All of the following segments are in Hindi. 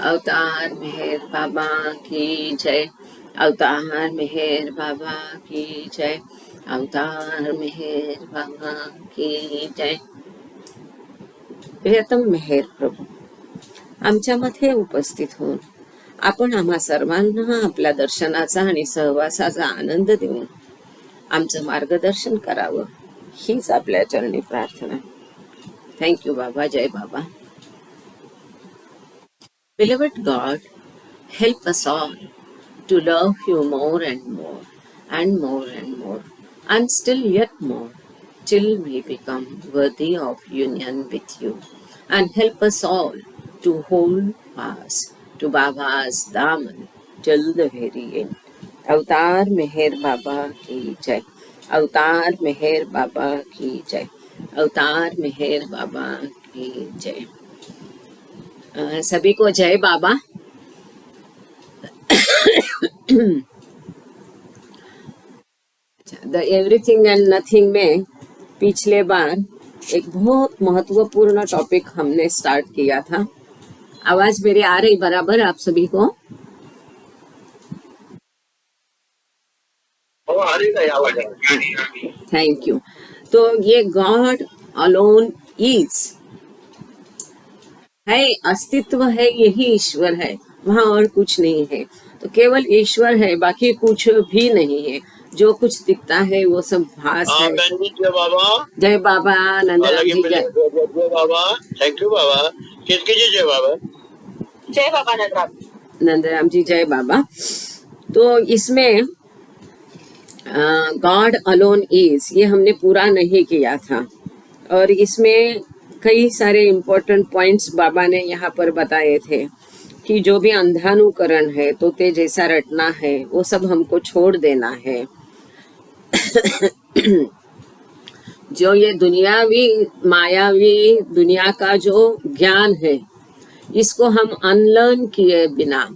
अवतार मेहर बाबा की जय। अवतार मेहर बाबा की जय। अवतार मेहर बाबा की जय। प्रियतम मेहर प्रभू, आमच्यामध्ये उपस्थित होऊन आपण आम्हा सर्वांना आपल्या दर्शनाचा आणि सहवासाचा आनंद देऊन आमचं मार्गदर्शन करावं, हीच आपल्या चरणी प्रार्थना. थँक्यू बाबा. जय बाबा. Beloved God, help us all to love you more and more and more and more and still yet more till we become worthy of union with you, and help us all to hold fast to Baba's Daman till the very end. अवतार मेहर बाबा की जय. अवतार मेहर बाबा की जय. अवतार मेहर बाबा की जय. सभी को जय बाबा. द एवरीथिंग एंड नथिंग में पिछले बार एक बहुत महत्वपूर्ण टॉपिक हमने स्टार्ट किया था. आवाज मेरी आ रही बराबर आप सभी को? Thank you. तो ये गॉड अलोन इज है, अस्तित्व है, यही ईश्वर है, वहाँ और कुछ नहीं है. तो केवल ईश्वर है, बाकी कुछ भी नहीं है. जो कुछ दिखता है वो सब भास है. जय बाबा. जय बाबा. नंदराम जी जय. जय बाबा. थैंक यू बाबा. किसकी जय बाबा? जय बाबा. नंदराम जी जय बाबा. तो इसमें गॉड अलोन इज ये हमने पूरा नहीं किया था, और इसमें कई सारे इम्पोर्टेंट पॉइंट्स बाबा ने यहाँ पर बताए थे कि जो भी अंधानुकरण है, तोते जैसा रटना है, वो सब हमको छोड़ देना है. जो ये दुनियावी मायावी दुनिया का जो ज्ञान है, इसको हम अनलर्न किए बिना,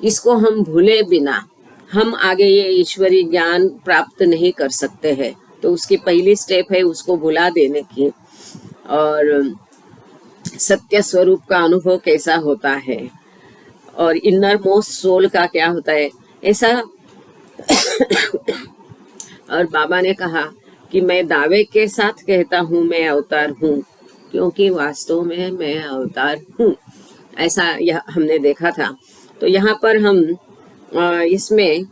इसको हम भूले बिना हम आगे ये ईश्वरीय ज्ञान प्राप्त नहीं कर सकते हैं. तो उसकी पहली स्टेप है उसको भुला देने की, और सत्य स्वरूप का अनुभव कैसा होता है, और इनर मोस्ट सोल का क्या होता है, ऐसा. और बाबा ने कहा कि मैं दावे के साथ कहता हूँ मैं अवतार हूँ, क्योंकि वास्तव में मैं अवतार हूँ. ऐसा यह हमने देखा था. तो यहाँ पर हम इसमें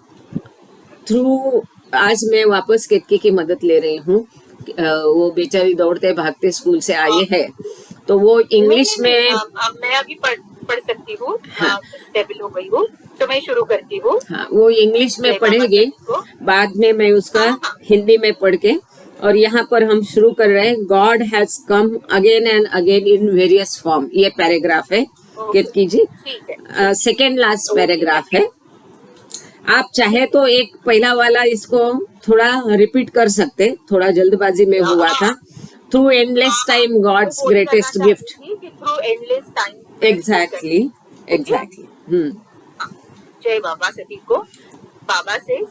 थ्रू आज मैं वापस केतकी की मदद ले रही हूँ. वो बेचारी दौड़ते भागते स्कूल से आई है, तो वो इंग्लिश में मैं अभी पढ़ सकती हूँ. टेबल हो गई हूँ तो मैं शुरू करती हूँ. हाँ, वो इंग्लिश में पढ़ेगी, बाद में मैं उसका हिंदी में पढ़ के. और यहाँ पर हम शुरू कर रहे हैं. God has come again and again in various form. ये पैराग्राफ है केतकी जी, सेकेंड लास्ट पैराग्राफ है. आप चाहे तो एक पहला वाला इसको थोड़ा रिपीट कर सकते, थोड़ा जल्दबाजी में हुआ था. Through endless time God's greatest gift. Through endless time. Exactly. जय बाबा सभी को. बाबा से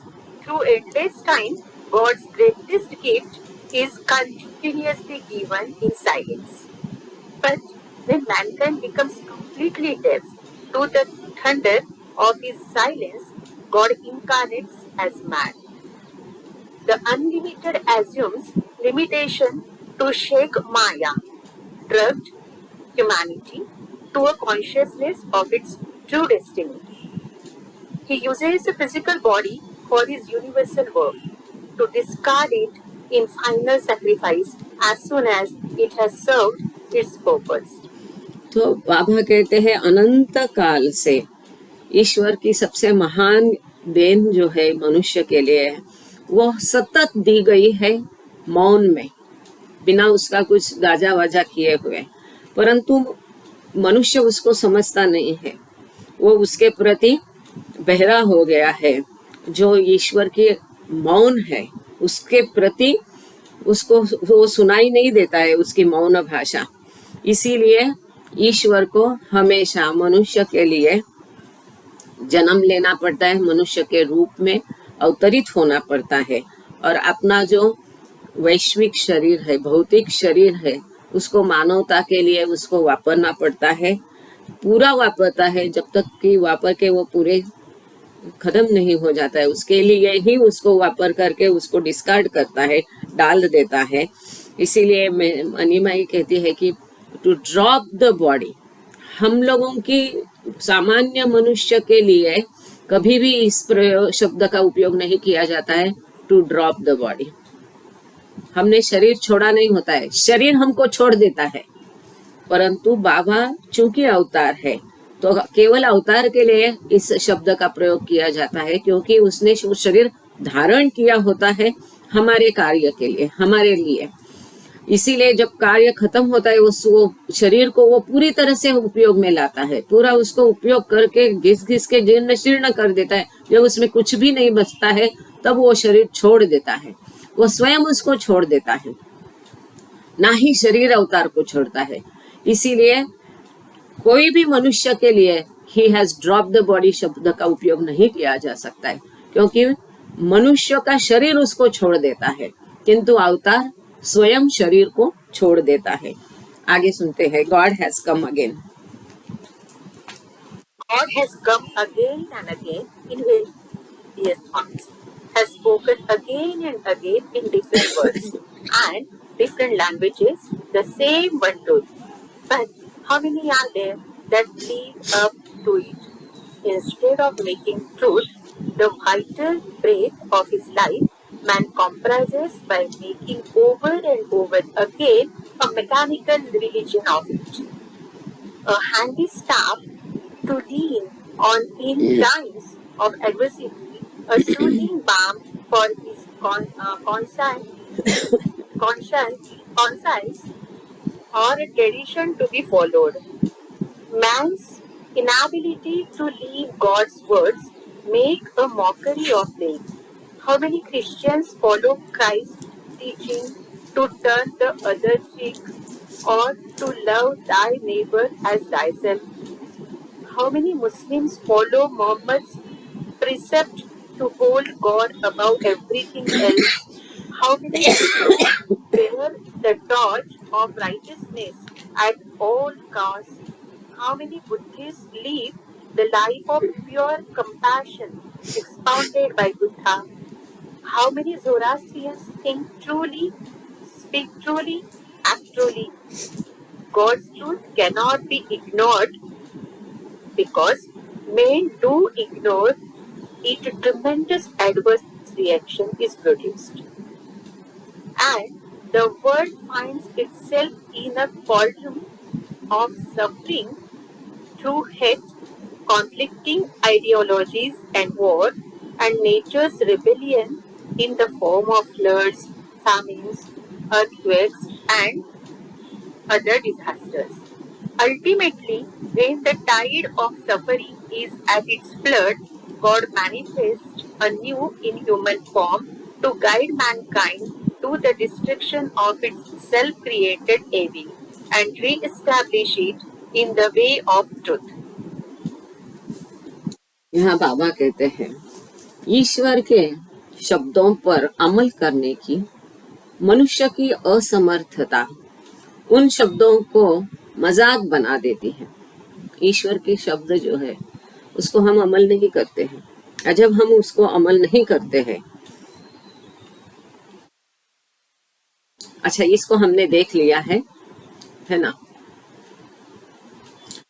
through endless time God's greatest gift is continuously given in silence. But when mankind becomes completely deaf to the thunder of his silence, God incarnates as man. The unlimited assumes limitation to shake Maya, drugged humanity to a consciousness of its true destiny. He uses a physical body for his universal work, to discard it in final sacrifice as soon as it has served its purpose. तो बाबा कहते हैं अनंत काल से ईश्वर की सबसे महान देन जो है मनुष्य के लिए, वो सतत दी गई है मौन में, बिना उसका कुछ गाजा वाजा किए हुए. परंतु मनुष्य उसको समझता नहीं है. वो उसके प्रति बहरा हो गया है. जो ईश्वर की मौन है उसके प्रति उसको वो सुनाई नहीं देता है, उसकी मौन भाषा. इसीलिए ईश्वर को हमेशा मनुष्य के लिए जन्म लेना पड़ता है, मनुष्य के रूप में अवतरित होना पड़ता है, और अपना जो वैश्विक शरीर है, भौतिक शरीर है, उसको मानवता के लिए उसको वापरना पड़ता है, पूरा वापरता है, जब तक कि वापर के वो पूरे खत्म नहीं हो जाता है, उसके लिए ही उसको वापर करके उसको डिस्कार्ड करता है, डाल देता है। इसीलिए अनिमा ये कहती है कि टू ड्रॉप द बॉडी, हम लोगों की सामान्य मनुष्य के लिए कभी भी इस शब्द का उपयोग नहीं किया जाता है, टू ड्रॉप द बॉडी। हमने शरीर छोड़ा नहीं होता है, शरीर हमको छोड़ देता है, परंतु बाबा चूंकि अवतार है तो केवल अवतार के लिए इस शब्द का प्रयोग किया जाता है, क्योंकि उसने शरीर धारण किया होता है हमारे कार्य के लिए, हमारे लिए। इसीलिए जब कार्य खत्म होता है उस वो शरीर को वो पूरी तरह से उपयोग में लाता है, पूरा उसको उपयोग करके घिस घिस के जीर्ण शीर्ण कर देता है। जब उसमें कुछ भी नहीं बचता है तब वो शरीर छोड़ देता है, वो स्वयं उसको छोड़ देता है, ना ही शरीर अवतार को छोड़ता है। इसीलिए कोई भी मनुष्य के लिए he has drop the body शब्द का उपयोग नहीं किया जा सकता है, क्योंकि मनुष्य का शरीर उसको छोड़ देता है, किंतु अवतार स्वयं शरीर को छोड़ देता है। आगे सुनते हैं, God has come again. God has come again and again in various forms, has spoken again and again in different words and different languages, the same one truth. But how many are there that live up to it? Instead of making truth the vital breath of his life, man comprises by making over and over again a mechanical religion of it, a handy staff to lean on in times of adversity, a soothing balm for his conscience, or a tradition to be followed. Man's inability to leave God's words make a mockery of them. How many Christians follow Christ's teaching to turn the other cheek or to love thy neighbor as thyself? How many Muslims follow Muhammad's precept to hold God above everything else? How many bear the torch of righteousness at all costs? How many Buddhists live the life of pure compassion expounded by Buddha? How many Zoroastrians think truly, speak truly, act truly? God's truth cannot be ignored, because men do ignore it, tremendous adverse reaction is produced. And the world finds itself in a cauldron of suffering through hate, conflicting ideologies and war, and nature's rebellion in the form of floods, famines, earthquakes, and other disasters. Ultimately, when the tide of suffering is at its flood, God manifests anew in human form to guide mankind to the destruction of its self-created evil and re-establish it in the way of truth. यहाँ बाबा कहते हैं, ईश्वर के शब्दों पर अमल करने की मनुष्य की असमर्थता उन शब्दों को मजाक बना देती है। ईश्वर के शब्द जो है उसको हम अमल नहीं करते हैं, और जब हम उसको अमल नहीं करते हैं, अच्छा इसको हमने देख लिया है ना।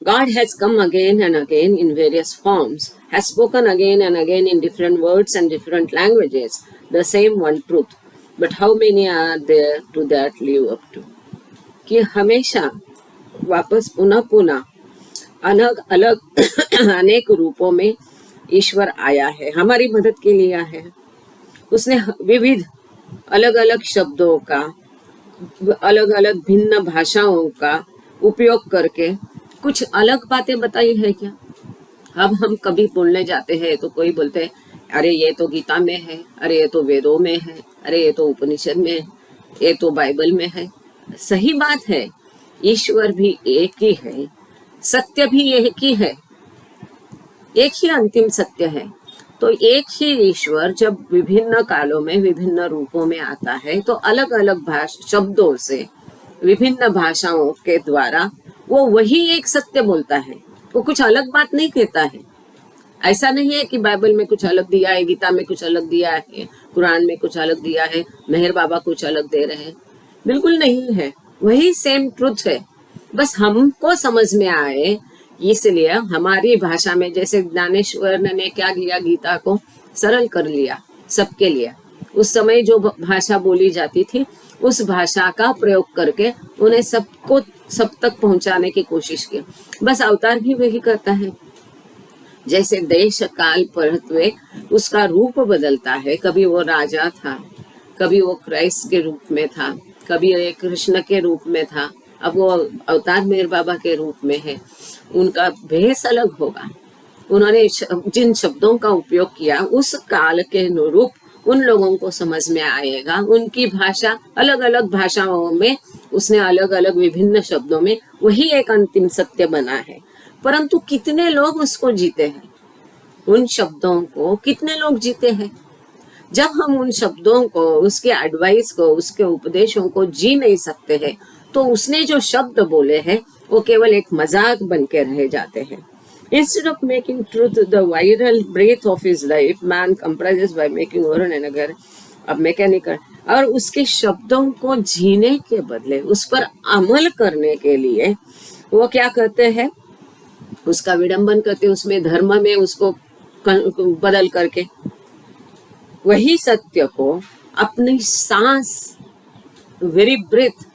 God has come again and again in various forms, has spoken again and again in different words and different languages, the same one truth. But how many are there to that live up to? कि हमेशा वापस पुनः पुनः अलग अलग अनेक रूपों में ईश्वर आया है, हमारी मदद के लिए आया है। उसने विविध अलग अलग शब्दों का, अलग अलग भिन्न भाषाओं का उपयोग करके कुछ अलग बातें बताई है क्या? अब हम कभी बोलने जाते हैं तो कोई बोलते हैं अरे ये तो गीता में है, अरे ये तो वेदों में है, अरे ये तो उपनिषद में है, ये तो बाइबल में है। सही बात है, ईश्वर भी एक ही है, सत्य भी एक ही है, एक ही अंतिम सत्य है। तो एक ही ईश्वर जब विभिन्न कालों में विभिन्न रूपों में आता है तो अलग अलग शब्दों से विभिन्न भाषाओं के द्वारा वो वही एक सत्य बोलता है, वो कुछ अलग बात नहीं कहता है। ऐसा नहीं है कि बाइबल में कुछ अलग दिया है, गीता में कुछ अलग दिया है, कुरान में कुछ अलग दिया है, मेहर बाबा कुछ अलग दे रहे हैं। बिल्कुल नहीं है, वही सेम ट्रुथ है, बस हमको समझ में आए इसलिए हमारी भाषा में, जैसे ज्ञानेश्वर ने क्या किया, गीता को सरल कर लिया सबके लिए। उस समय जो भाषा बोली जाती थी उस भाषा का प्रयोग करके उन्हें सबको सब तक पहुंचाने की कोशिश की। बस अवतार भी वही करता है, जैसे देश काल परत्वे उसका रूप बदलता है। कभी वो राजा था, कभी वो क्राइस्ट के रूप में था, कभी ये कृष्ण के रूप में था, अब वो अवतार मेहर बाबा के रूप में है। उनका भेष अलग होगा, उन्होंने जिन शब्दों का उपयोग किया उस काल के अनुरूप उन लोगों को समझ में आएगा। उनकी भाषा अलग अलग भाषाओं में उसने अलग अलग विभिन्न शब्दों में वही एक अंतिम सत्य बना है। परंतु कितने लोग उसको जीते हैं, उन शब्दों को कितने लोग जीते हैं? जब हम उन शब्दों को, उसके एडवाइस को, उसके उपदेशों को जी नहीं सकते हैं, तो उसने जो शब्द बोले हैं वो केवल एक मजाक बन के रह जाते हैं। Instead of making truth the vital breath of his life, man compromises by making over and again अब मैकेनिकल, और उसके शब्दों को जीने के बदले उस पर अमल करने के लिए वो क्या करते हैं, उसका विडंबन करते, उसमें धर्म में उसको बदल करके वही सत्य को अपनी सांस, वेरी ब्रेथ,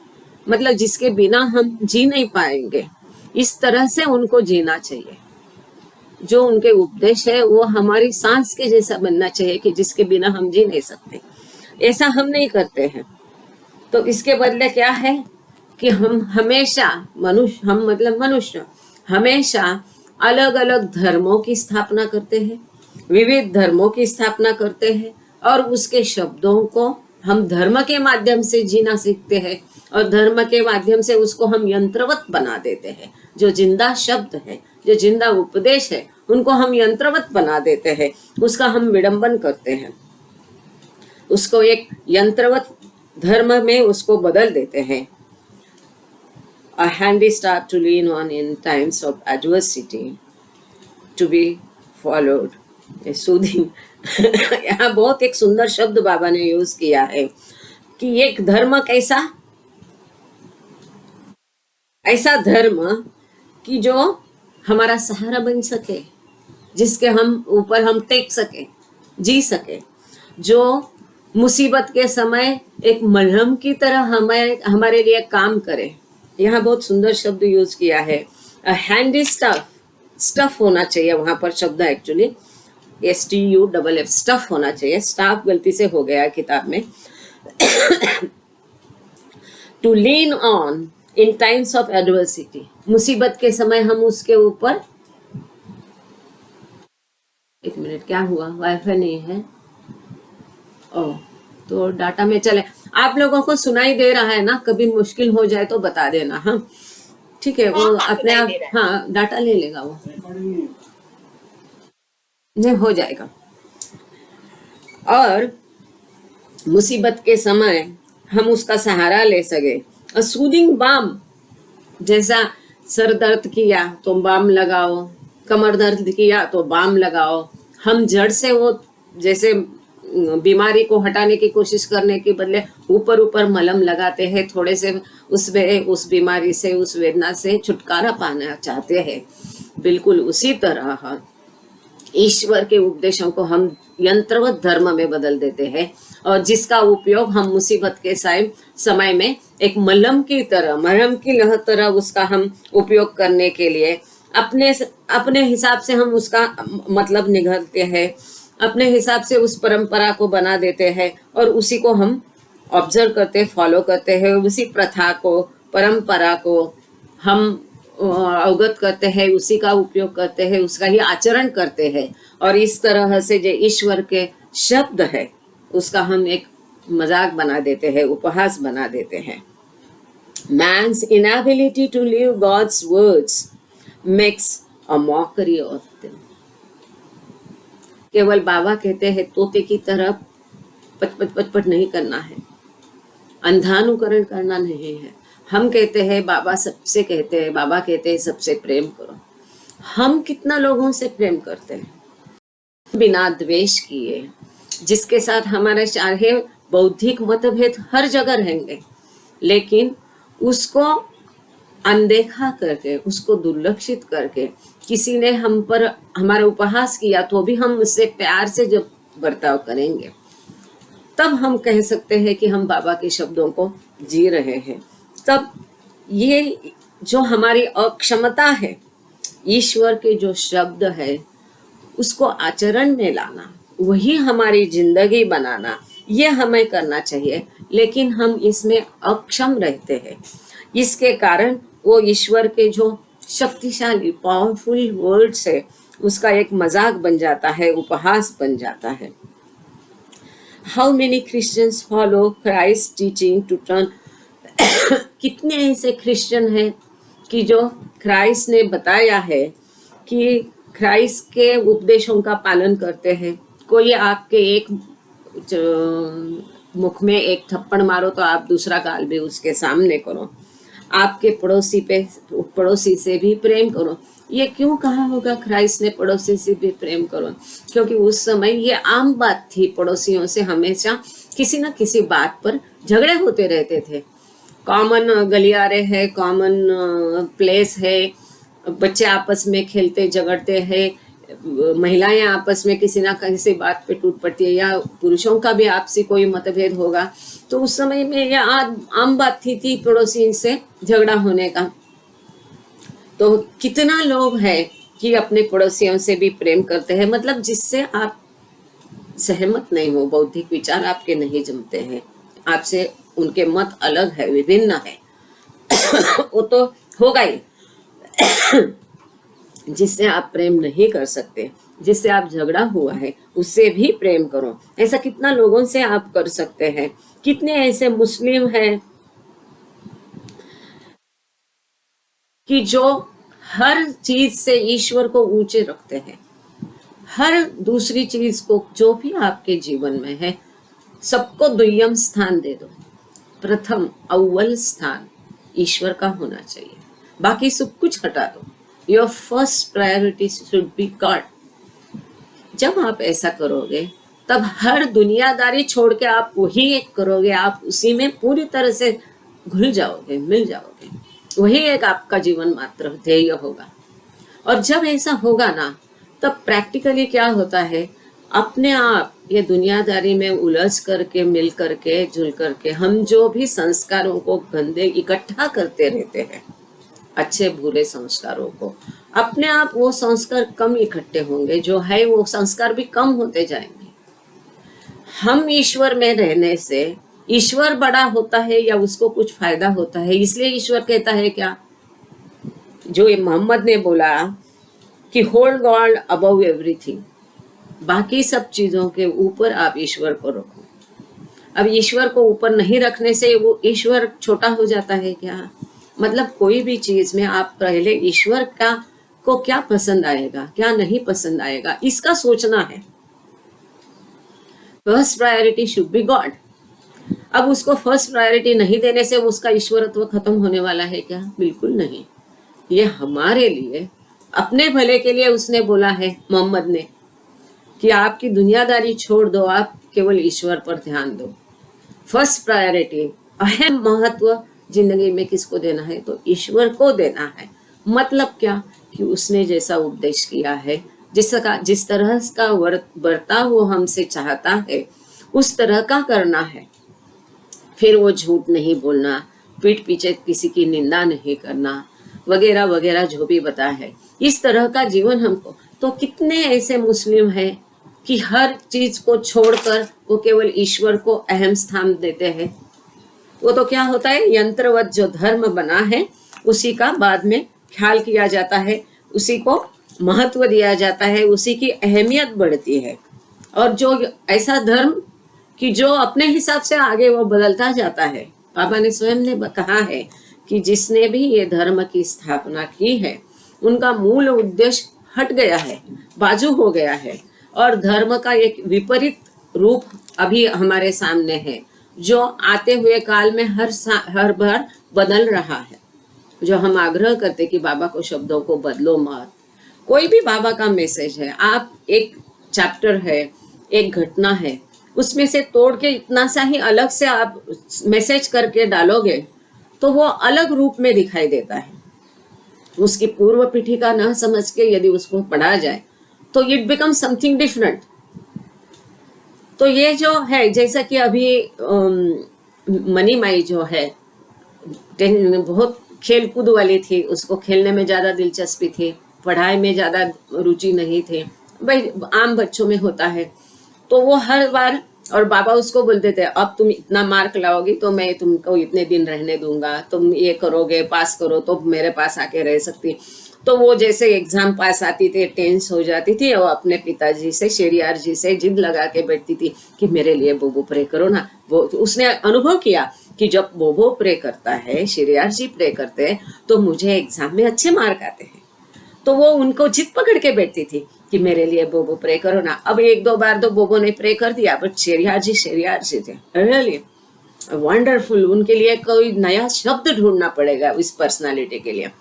मतलब जिसके बिना हम जी नहीं पाएंगे, इस तरह से उनको जीना चाहिए। जो उनके उपदेश है वो हमारी सांस के जैसा बनना चाहिए कि जिसके बिना हम जी नहीं सकते। ऐसा हम नहीं करते हैं, तो इसके बदले क्या है कि हम हमेशा मनुष्य हमेशा अलग अलग धर्मों की स्थापना करते हैं, विविध धर्मों की स्थापना करते हैं, और उसके शब्दों को हम धर्म के माध्यम से जीना सीखते हैं, और धर्म के माध्यम से उसको हम यंत्रवत बना देते हैं। जो जिंदा शब्द है, जो जिंदा उपदेश है, उनको हम यंत्रवत बना देते हैं, उसका हम विडंबन करते हैं, उसको एक यंत्रवत धर्म में उसको बदल देते हैं। A handy staff to lean on in times of adversity, to be followed, a soothing यहाँ बहुत एक सुंदर शब्द बाबा ने यूज किया है कि एक धर्म कैसा, ऐसा धर्म कि जो हमारा सहारा बन सके, जिसके हम ऊपर हम टेक सके, जी सके, जो मुसीबत के समय एक मलहम की तरह हमारे लिए काम करे। यहाँ बहुत सुंदर शब्द यूज किया है, हैंडी स्टफ होना चाहिए वहां पर शब्द, एक्चुअली STUFF स्टफ होना चाहिए, स्टाफ गलती से हो गया किताब में। To lean on in times of adversity, मुसीबत के समय हम उसके ऊपर, एक मिनट क्या हुआ, वाईफाई नहीं है, ओ तो डाटा में चले। आप लोगों को सुनाई दे रहा है ना? कभी मुश्किल हो जाए तो बता देना। हाँ ठीक है, वो अपने आप हाँ डाटा ले लेगा, वो नहीं हो जाएगा। और मुसीबत के समय हम उसका सहारा ले सके। सूदिंग बाम, जैसा सर दर्द किया तो बाम लगाओ, कमर दर्द किया तो बाम लगाओ। हम जड़ से वो जैसे बीमारी को हटाने की कोशिश करने के बदले ऊपर ऊपर मलहम लगाते हैं, थोड़े से उसमें उस बीमारी से, उस वेदना से छुटकारा पाना चाहते हैं। बिल्कुल उसी तरह ईश्वर के उपदेशों को हम यंत्रवत धर्म में बदल देते हैं, और जिसका उपयोग हम मुसीबत के समय में एक मलहम की तरह उसका हम उपयोग करने के लिए अपने हिसाब से हम उसका मतलब निगलते हैं, अपने हिसाब से उस परंपरा को बना देते हैं, और उसी को हम ऑब्जर्व करते, फॉलो करते हैं। उसी प्रथा को, परंपरा को हम अवगत करते हैं, उसी का उपयोग करते हैं, उसका ही आचरण करते हैं, और इस तरह से जो ईश्वर के शब्द है उसका हम एक मजाक बना देते हैं, उपहास बना देते हैं। Man's inability to live God's words makes a mockery of them. केवल बाबा कहते हैं तोते की तरह पट नहीं करना है, अंधानुकरण करना नहीं है, हम कहते हैं बाबा सबसे कहते हैं, बाबा कहते हैं सबसे प्रेम करो। हम कितना लोगों से प्रेम करते हैं बिना द्वेष किए, जिसके साथ हमारे चाहे बौद्धिक मतभेद हर जगह रहेंगे, लेकिन उसको अनदेखा करके, उसको दुर्लक्षित करके, किसी ने हम पर हमारा उपहास किया तो भी हम उससे प्यार से जब बर्ताव करेंगे, तब हम कह सकते हैं कि हम बाबा के शब्दों को जी रहे हैं। तब ये जो हमारी अक्षमता है, ईश्वर के जो शब्द है उसको आचरण में लाना, वही हमारी जिंदगी बनाना, ये हमें करना चाहिए, लेकिन हम इसमें अक्षम रहते हैं। इसके कारण वो ईश्वर के जो शक्तिशाली पावरफुल वर्ड्स है उसका एक मजाक बन जाता है, उपहास बन जाता है। How many Christians follow Christ teaching to turn कितने ऐसे क्रिश्चियन हैं कि जो क्राइस्ट ने बताया है कि क्राइस्ट के उपदेशों का पालन करते हैं। कोई आपके एक मुख में एक थप्पड़ मारो तो आप दूसरा गाल भी उसके सामने करो। आपके पड़ोसी से भी प्रेम करो। ये क्यों कहा होगा क्राइस्ट ने पड़ोसी से भी प्रेम करो? क्योंकि उस समय ये आम बात थी, पड़ोसियों से हमेशा किसी न किसी बात पर झगड़े होते रहते थे। कॉमन गलियारे है, कॉमन प्लेस है, बच्चे आपस में खेलते झगड़ते हैं, महिलाएं आपस में किसी ना किसी बात पे टूट पड़ती है, या पुरुषों का भी आपसी कोई मतभेद होगा, तो उस समय में यह आम बात थी पड़ोसी से झगड़ा होने का। तो कितना लोग हैं कि अपने पड़ोसियों से भी प्रेम करते हैं, मतलब जिससे आप सहमत नहीं हो, बौद्धिक विचार आपके नहीं जमते हैं, आपसे उनके मत अलग है, विभिन्न है, वो तो होगा ही। जिससे आप प्रेम नहीं कर सकते, जिससे आप झगड़ा हुआ है, उससे भी प्रेम करो। ऐसा कितना लोगों से आप कर सकते हैं। कितने ऐसे मुस्लिम हैं कि जो हर चीज से ईश्वर को ऊंचे रखते हैं, हर दूसरी चीज को, जो भी आपके जीवन में है, सबको दुय्यम स्थान दे दो, प्रथम अव्वल स्थान ईश्वर का होना चाहिए, बाकी सब कुछ हटा दो। Your first priority should be God. जब आप ऐसा करोगे तब हर दुनियादारी छोड़ के आप वही एक करोगे, आप उसी में पूरी तरह से घुल जाओगे, मिल जाओगे, वही एक आपका जीवन मात्र ध्येय होगा। और जब ऐसा होगा ना, तब प्रैक्टिकली क्या होता है, अपने आप ये दुनियादारी में उलझ करके, मिल करके, जुल करके हम जो भी संस्कारों को गंदे इकट्ठा करते रहते हैं, अच्छे बुरे संस्कारों को, अपने आप वो संस्कार कम इकट्ठे होंगे, जो है वो संस्कार भी कम होते जाएंगे। हम ईश्वर में रहने से ईश्वर बड़ा होता है या उसको कुछ फायदा होता है, इसलिए ईश्वर कहता है क्या, जो ये मोहम्मद ने बोला कि होल्ड गॉड अबव एवरीथिंग, बाकी सब चीजों के ऊपर आप ईश्वर को रखो। अब ईश्वर को ऊपर नहीं रखने से वो ईश्वर छोटा हो जाता है क्या? मतलब कोई भी चीज में आप पहले ईश्वर का को क्या पसंद आएगा, क्या नहीं पसंद आएगा, इसका सोचना है। First priority should be God. अब उसको फर्स्ट प्रायोरिटी नहीं देने से उसका ईश्वरत्व खत्म होने वाला है क्या? बिल्कुल नहीं। ये हमारे लिए, अपने भले के लिए उसने बोला है मोहम्मद ने कि आपकी दुनियादारी छोड़ दो, आप केवल ईश्वर पर ध्यान दो। फर्स्ट प्रायोरिटी, अहम महत्व जिंदगी में किसको देना है? तो ईश्वर को देना है। मतलब क्या कि उसने जैसा उपदेश किया है, जिस तरह का बर्ताव वो हमसे चाहता है, उस तरह का करना है। फिर वो झूठ नहीं बोलना, पीठ पीछे किसी की निंदा नहीं करना, वगैरह वगैरह जो भी बताया है, इस तरह का जीवन हमको। तो कितने ऐसे मुस्लिम हैं कि हर चीज को छोड़कर वो केवल ईश्वर को अहम स्थान देते हैं। वो तो क्या होता है, यंत्रवत जो धर्म बना है उसी का बाद में ख्याल किया जाता है, उसी को महत्व दिया जाता है, उसी की अहमियत बढ़ती है। और जो ऐसा धर्म कि जो अपने हिसाब से आगे वो बदलता जाता है, बाबा ने स्वयं ने कहा है कि जिसने भी ये धर्म की स्थापना की है, उनका मूल उद्देश्य हट गया है, बाजू हो गया है, और धर्म का एक विपरीत रूप अभी हमारे सामने है। जो आते हुए काल में हर बार बदल रहा है। जो हम आग्रह करते कि बाबा को शब्दों को बदलो मत, कोई भी बाबा का मैसेज है, आप एक चैप्टर है, एक घटना है, उसमें से तोड़ के इतना सा ही अलग से आप मैसेज करके डालोगे तो वो अलग रूप में दिखाई देता है। उसकी पूर्व पीठिका न समझ के यदि उसको पढ़ा जाए तो इट बिकम समथिंग डिफरेंट। तो ये जो है, जैसा कि अभी मनी माई जो है बहुत खेल कूद वाली थी, उसको खेलने में ज्यादा दिलचस्पी थी, पढ़ाई में ज्यादा रुचि नहीं थी, भाई आम बच्चों में होता है। तो वो हर बार, और बाबा उसको बोलते थे अब तुम इतना मार्क लाओगी तो मैं तुमको इतने दिन रहने दूंगा, तुम ये करोगे, पास करो तो मेरे पास आके रह सकती। तो वो जैसे एग्जाम पास आती थी, टेंस हो जाती थी, और अपने पिताजी से, शेरियार जी से जिद लगा के बैठती थी कि मेरे लिए बोबो प्रे करो ना। वो उसने अनुभव किया कि जब बोबो प्रे करता है, शेरियार जी प्रे करते हैं, तो मुझे एग्जाम में अच्छे मार्क आते हैं। तो वो उनको जिद पकड़ के बैठती थी कि मेरे लिए बोबो प्रे करो ना। अब एक दो बार तो बोबो ने प्रे कर दिया, बट शेरियार जी थे रियली वंडरफुल। उनके लिए कोई नया शब्द ढूंढना पड़ेगा इस पर्सनालिटी के लिए।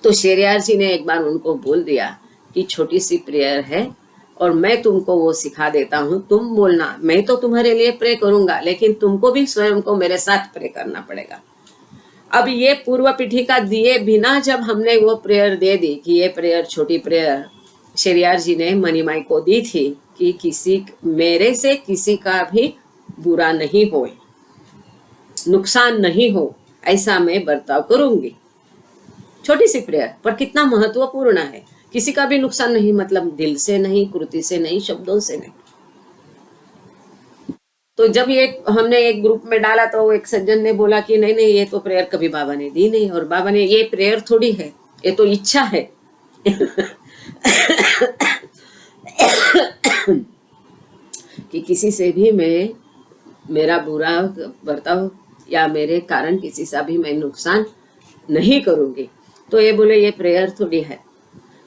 तो शेरियार जी ने एक बार उनको बोल दिया कि छोटी सी प्रेयर है और मैं तुमको वो सिखा देता हूँ, तुम बोलना, मैं तो तुम्हारे लिए प्रे करूंगा लेकिन तुमको भी स्वयं को मेरे साथ प्रे करना पड़ेगा। अब ये पूर्व पीठिका दिए बिना जब हमने वो प्रेयर दे दी कि ये प्रेयर, छोटी प्रेयर शेरियार जी ने मनीमाई को दी थी कि किसी मेरे से किसी का भी बुरा नहीं हो, नुकसान नहीं हो, ऐसा मैं बर्ताव करूंगी। छोटी सी प्रेयर पर कितना महत्वपूर्ण है। किसी का भी नुकसान नहीं, मतलब दिल से नहीं, कृति से नहीं, शब्दों से नहीं। तो जब ये हमने एक ग्रुप में डाला तो एक सज्जन ने बोला कि नहीं नहीं, ये तो प्रेयर कभी बाबा ने दी नहीं, और बाबा ने, ये प्रेयर थोड़ी है, ये तो इच्छा है कि किसी से भी मैं मेरा बुरा बर्ताव या मेरे कारण किसी से भी मैं नुकसान नहीं करूंगी। तो ये बोले ये प्रेयर थोड़ी है।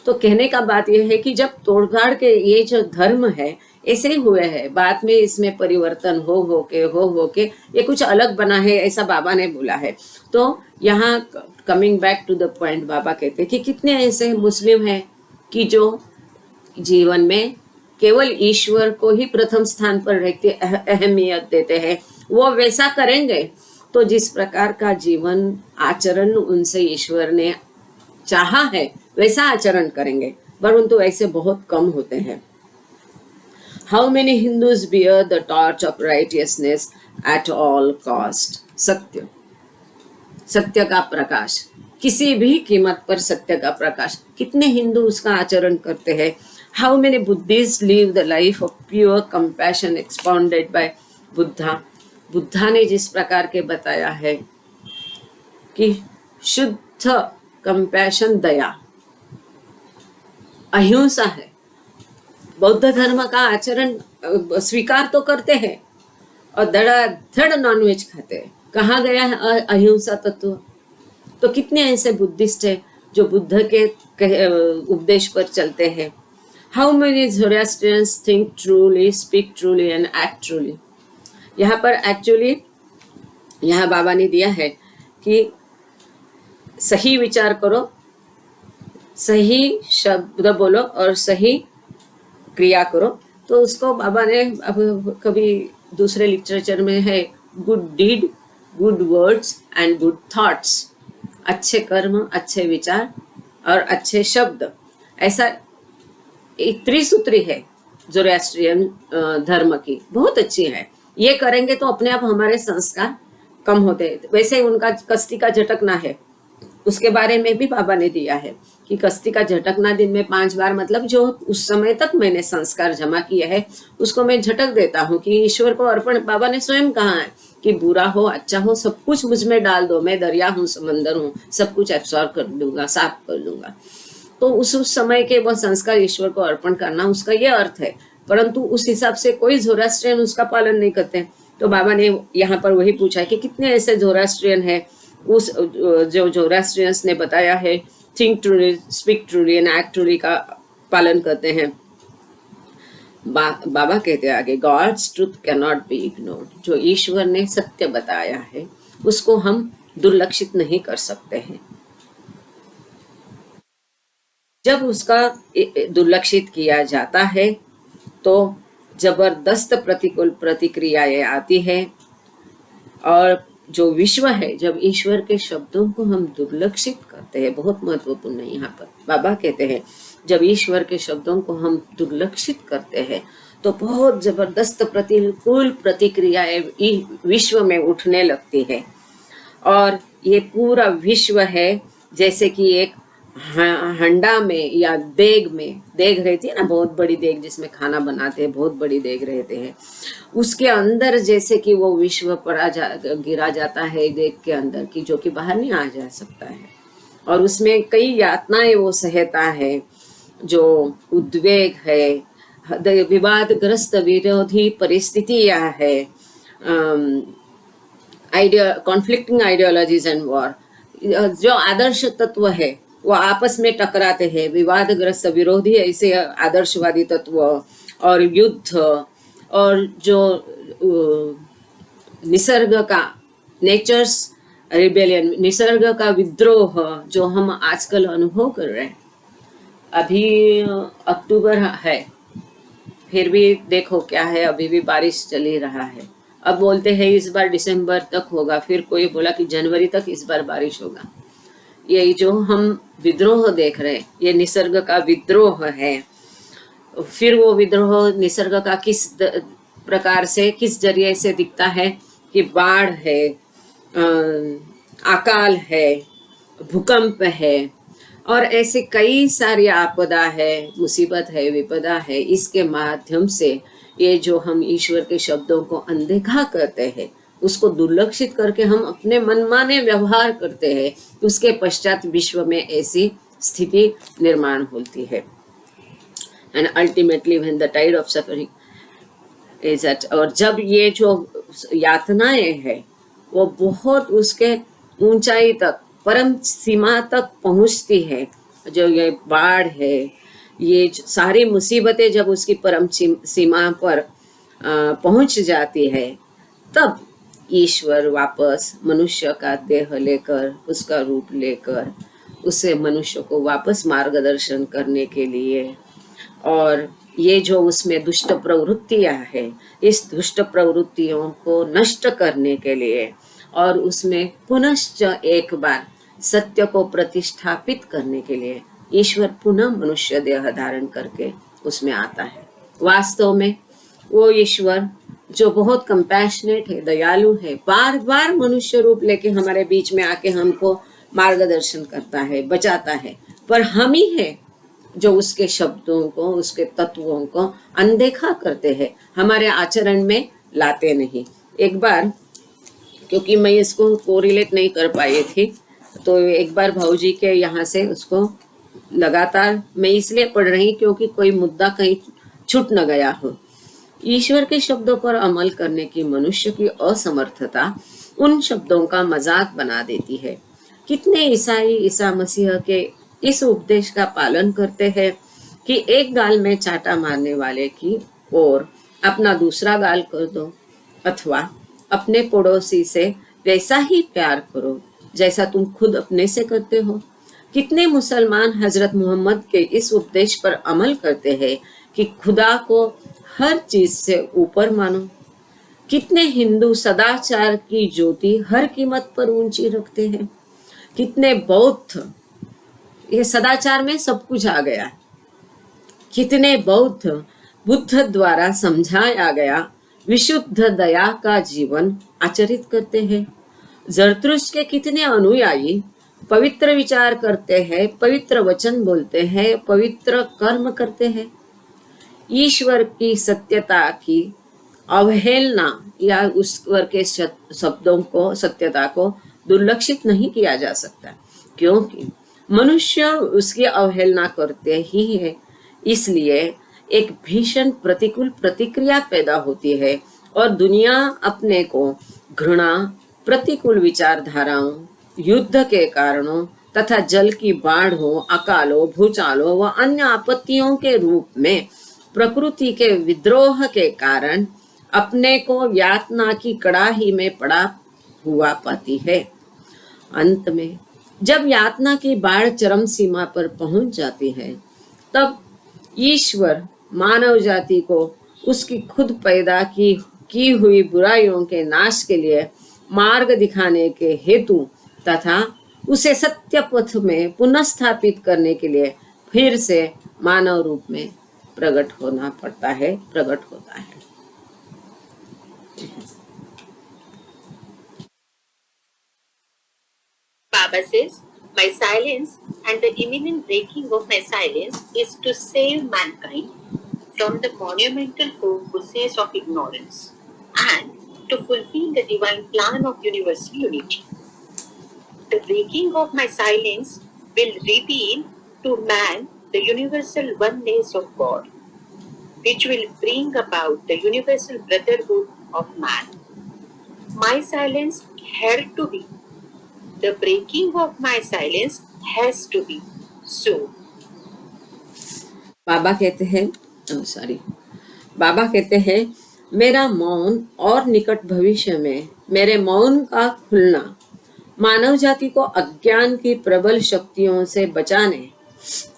तो कहने का बात यह है कि जब तोड़गाड़ के ये जो धर्म है ऐसे ही हुए हैं, बाद में इसमें परिवर्तन हो के ये कुछ अलग बना है, ऐसा बाबा ने बोला है। तो यहाँ coming back to the point, बाबा कहते हैं कि कितने ऐसे मुस्लिम हैं कि जो जीवन में केवल ईश्वर को ही प्रथम स्थान पर रखते अहमियत देते हैं। वो वैसा करेंगे तो जिस प्रकार का जीवन आचरण उनसे ईश्वर ने चाहा है वैसा आचरण करेंगे, परंतु ऐसे बहुत कम होते हैं। How many Hindus bear the torch of righteousness at all cost. सत्य, सत्य का प्रकाश, किसी भी कीमत पर सत्य का प्रकाश। कितने हिंदू उसका आचरण करते हैं। How many Buddhist live the life of pure compassion expounded by Buddha. Buddha ने जिस प्रकार के बताया है कि शुद्ध कंपैशन दया, अहिंसा है। बौद्ध धर्म का आचरण स्वीकार तो करते हैं और धड़ाधड़ नॉनवेज खाते हैं। कहाँ गया है अहिंसा तत्व। तो कितने ऐसे बुद्धिस्ट है जो बुद्ध के उपदेश पर चलते हैं। How many Zoroastrians think truly, speak truly and act truly. यहाँ पर एक्चुअली यहाँ बाबा ने दिया है कि सही विचार करो, सही शब्द बोलो और सही क्रिया करो। तो उसको बाबा ने अब कभी दूसरे लिटरेचर में है, good deed, good words and good thoughts. अच्छे कर्म, अच्छे विचार और अच्छे शब्द, ऐसा एक त्रिसूत्री है ज़ोरास्ट्रियन धर्म की, बहुत अच्छी है। ये करेंगे तो अपने आप हमारे संस्कार कम होते हैं। वैसे उनका कस्ती का झटकना है, उसके बारे में भी बाबा ने दिया है कि कस्ती का झटकना दिन में 5 बार, मतलब जो उस समय तक मैंने संस्कार जमा किए हैं उसको मैं झटक देता हूँ कि ईश्वर को अर्पण। बाबा ने स्वयं कहा है कि बुरा हो अच्छा हो सब कुछ मुझ में डाल दो, मैं दरिया हूँ, समंदर हूँ, सब कुछ एब्सॉर्ब कर दूंगा, साफ कर दूंगा। तो उस समय के वो संस्कार ईश्वर को अर्पण करना, उसका ये अर्थ है। परंतु उस हिसाब से कोई ज़ोरास्ट्रियन उसका पालन नहीं करते। तो बाबा ने यहाँ पर वही पूछा है कि कितने ऐसे ज़ोरास्ट्रियन है, उस जो ज़ोरास्ट्रियंस ने बताया है think truly, speak truly and act truly का पालन करते हैं। बाबा कहते हैं आगे, God's truth can not be ignored. जो ईश्वर ने सत्य बताया है उसको हम दुर्लक्षित नहीं कर सकते हैं। जब उसका दुर्लक्षित किया जाता है तो जबरदस्त प्रतिकूल प्रतिक्रियाएं आती है। और जो विश्व है, जब ईश्वर के शब्दों को हम दुर्लक्षित करते हैं, बहुत महत्वपूर्ण है यहाँ पर बाबा कहते हैं, जब ईश्वर के शब्दों को हम दुर्लक्षित करते हैं तो बहुत जबरदस्त प्रतिकूल प्रतिक्रियाएं विश्व में उठने लगती है। और ये पूरा विश्व है जैसे कि एक हंडा में या देग में, देग रहती है ना, बहुत बड़ी देग जिसमें खाना बनाते हैं, बहुत बड़ी देग रहते हैं, उसके अंदर जैसे कि वो विश्व गिरा जाता है देग के अंदर की, जो कि बाहर नहीं आ जा सकता है। और उसमें कई यातनाएं वो सहता है, जो उद्वेग है, विवादग्रस्त विरोधी परिस्थितियां है, कॉन्फ्लिक्टिंग आइडियोलॉजीज एंड वॉर, जो आदर्श तत्व है वो आपस में टकराते हैं, विवादग्रस्त विरोधी ऐसे आदर्शवादी तत्व, और युद्ध, और जो निसर्ग का नेचर्स रिबेलियन, निसर्ग का विद्रोह जो हम आजकल अनुभव कर रहे हैं। अभी अक्टूबर है, फिर भी देखो क्या है, अभी भी बारिश चल ही रहा है। अब बोलते हैं इस बार दिसंबर तक होगा, फिर कोई बोला कि जनवरी तक इस बार बारिश होगा। ये जो हम विद्रोह देख रहे हैं, ये निसर्ग का विद्रोह है। फिर वो विद्रोह निसर्ग का किस प्रकार से, किस जरिए से दिखता है कि बाढ़ है, अकाल है, भूकंप है, और ऐसे कई सारी आपदा है, मुसीबत है, विपदा है। इसके माध्यम से ये जो हम ईश्वर के शब्दों को अनदेखा करते हैं, उसको दुर्लक्षित करके हम अपने मनमाने व्यवहार करते हैं, उसके पश्चात विश्व में ऐसी स्थिति निर्माण होती है। And ultimately when the tide of suffering is at, और जब ये जो यातनाएं है वो बहुत उसके ऊंचाई तक, परम सीमा तक पहुंचती है, जो ये बाढ़ है, ये सारी मुसीबतें जब उसकी परम सीमा पर पहुंच जाती है, तब ईश्वर वापस मनुष्य का देह लेकर, उसका रूप लेकर, उसे मनुष्य को वापस मार्गदर्शन करने के लिए, और ये जो उसमें दुष्ट प्रवृत्तियां हैं, इस दुष्ट प्रवृत्तियों को नष्ट करने के लिए, और उसमें पुनश्च एक बार सत्य को प्रतिष्ठापित करने के लिए ईश्वर पुनः मनुष्य देह धारण करके उसमें आता है। वास्तव में वो ईश्वर जो बहुत कंपैशनेट है, दयालु है, बार बार मनुष्य रूप लेके हमारे बीच में आके हमको मार्गदर्शन करता है, बचाता है, पर हम ही है जो उसके शब्दों को, उसके तत्वों को अनदेखा करते हैं, हमारे आचरण में लाते नहीं। एक बार, क्योंकि मैं इसको कोरिलेट नहीं कर पाई थी, तो एक बार भाऊजी के यहाँ से उसको लगातार मैं इसलिए पढ़ रही क्योंकि कोई मुद्दा कहीं छूट न गया हो। ईश्वर के शब्दों पर अमल करने की मनुष्य की असमर्थता उन शब्दों का मजाक बना देती है। कितने ईसाई ईसा मसीह के इस उपदेश का पालन करते हैं कि एक गाल में चाटा मारने वाले की ओर अपना दूसरा गाल कर दो, अथवा अपने पड़ोसी से वैसा ही प्यार करो जैसा तुम खुद अपने से करते हो। कितने मुसलमान हजरत मोहम्मद के इस उपदेश पर अमल करते हैं कि खुदा को हर चीज से ऊपर मानो। कितने हिंदू सदाचार की ज्योति हर कीमत पर ऊंची रखते हैं। कितने बौद्ध, ये सदाचार में सब कुछ आ गया। कितने बौद्ध बुद्ध द्वारा समझाया गया विशुद्ध दया का जीवन आचरित करते हैं। जरतुश्त के कितने अनुयायी पवित्र विचार करते हैं, पवित्र वचन बोलते हैं, पवित्र कर्म करते हैं। ईश्वर की सत्यता की अवहेलना या ईश्वर के शब्दों को, सत्यता को दुर्लक्षित नहीं किया जा सकता, क्योंकि मनुष्य उसकी अवहेलना करते ही है। इसलिए एक भीषण प्रतिकूल प्रतिक्रिया पैदा होती है और दुनिया अपने को घृणा, प्रतिकूल विचारधाराओं, युद्ध के कारणों तथा जल की बाढ़ों, अकालों, भूचालों व अन्य आपत्तियों के रूप में प्रकृति के विद्रोह के कारण अपने को यातना की कड़ाही में पड़ा हुआ पाती है। अंत में जब यातना की बाढ़ चरम सीमा पर पहुंच जाती है, तब ईश्वर मानव जाति को उसकी खुद पैदा की हुई बुराइयों के नाश के लिए मार्ग दिखाने के हेतु तथा उसे सत्य पथ में पुनः स्थापित करने के लिए फिर से मानव रूप में प्रकट होता है। Baba says, my silence and the imminent breaking of my silence is to save mankind from the monumental forces of ignorance and to fulfill the divine plan of universal unity. The breaking of my silence will reveal to man the universal oneness of God, which will bring about the universal brotherhood of man. My silence had to be. The breaking of my silence has to be. So, बाबा कहते हैं मेरा मौन और निकट भविष्य में मेरे मौन का खुलना मानव जाति को अज्ञान की प्रबल शक्तियों से बचाने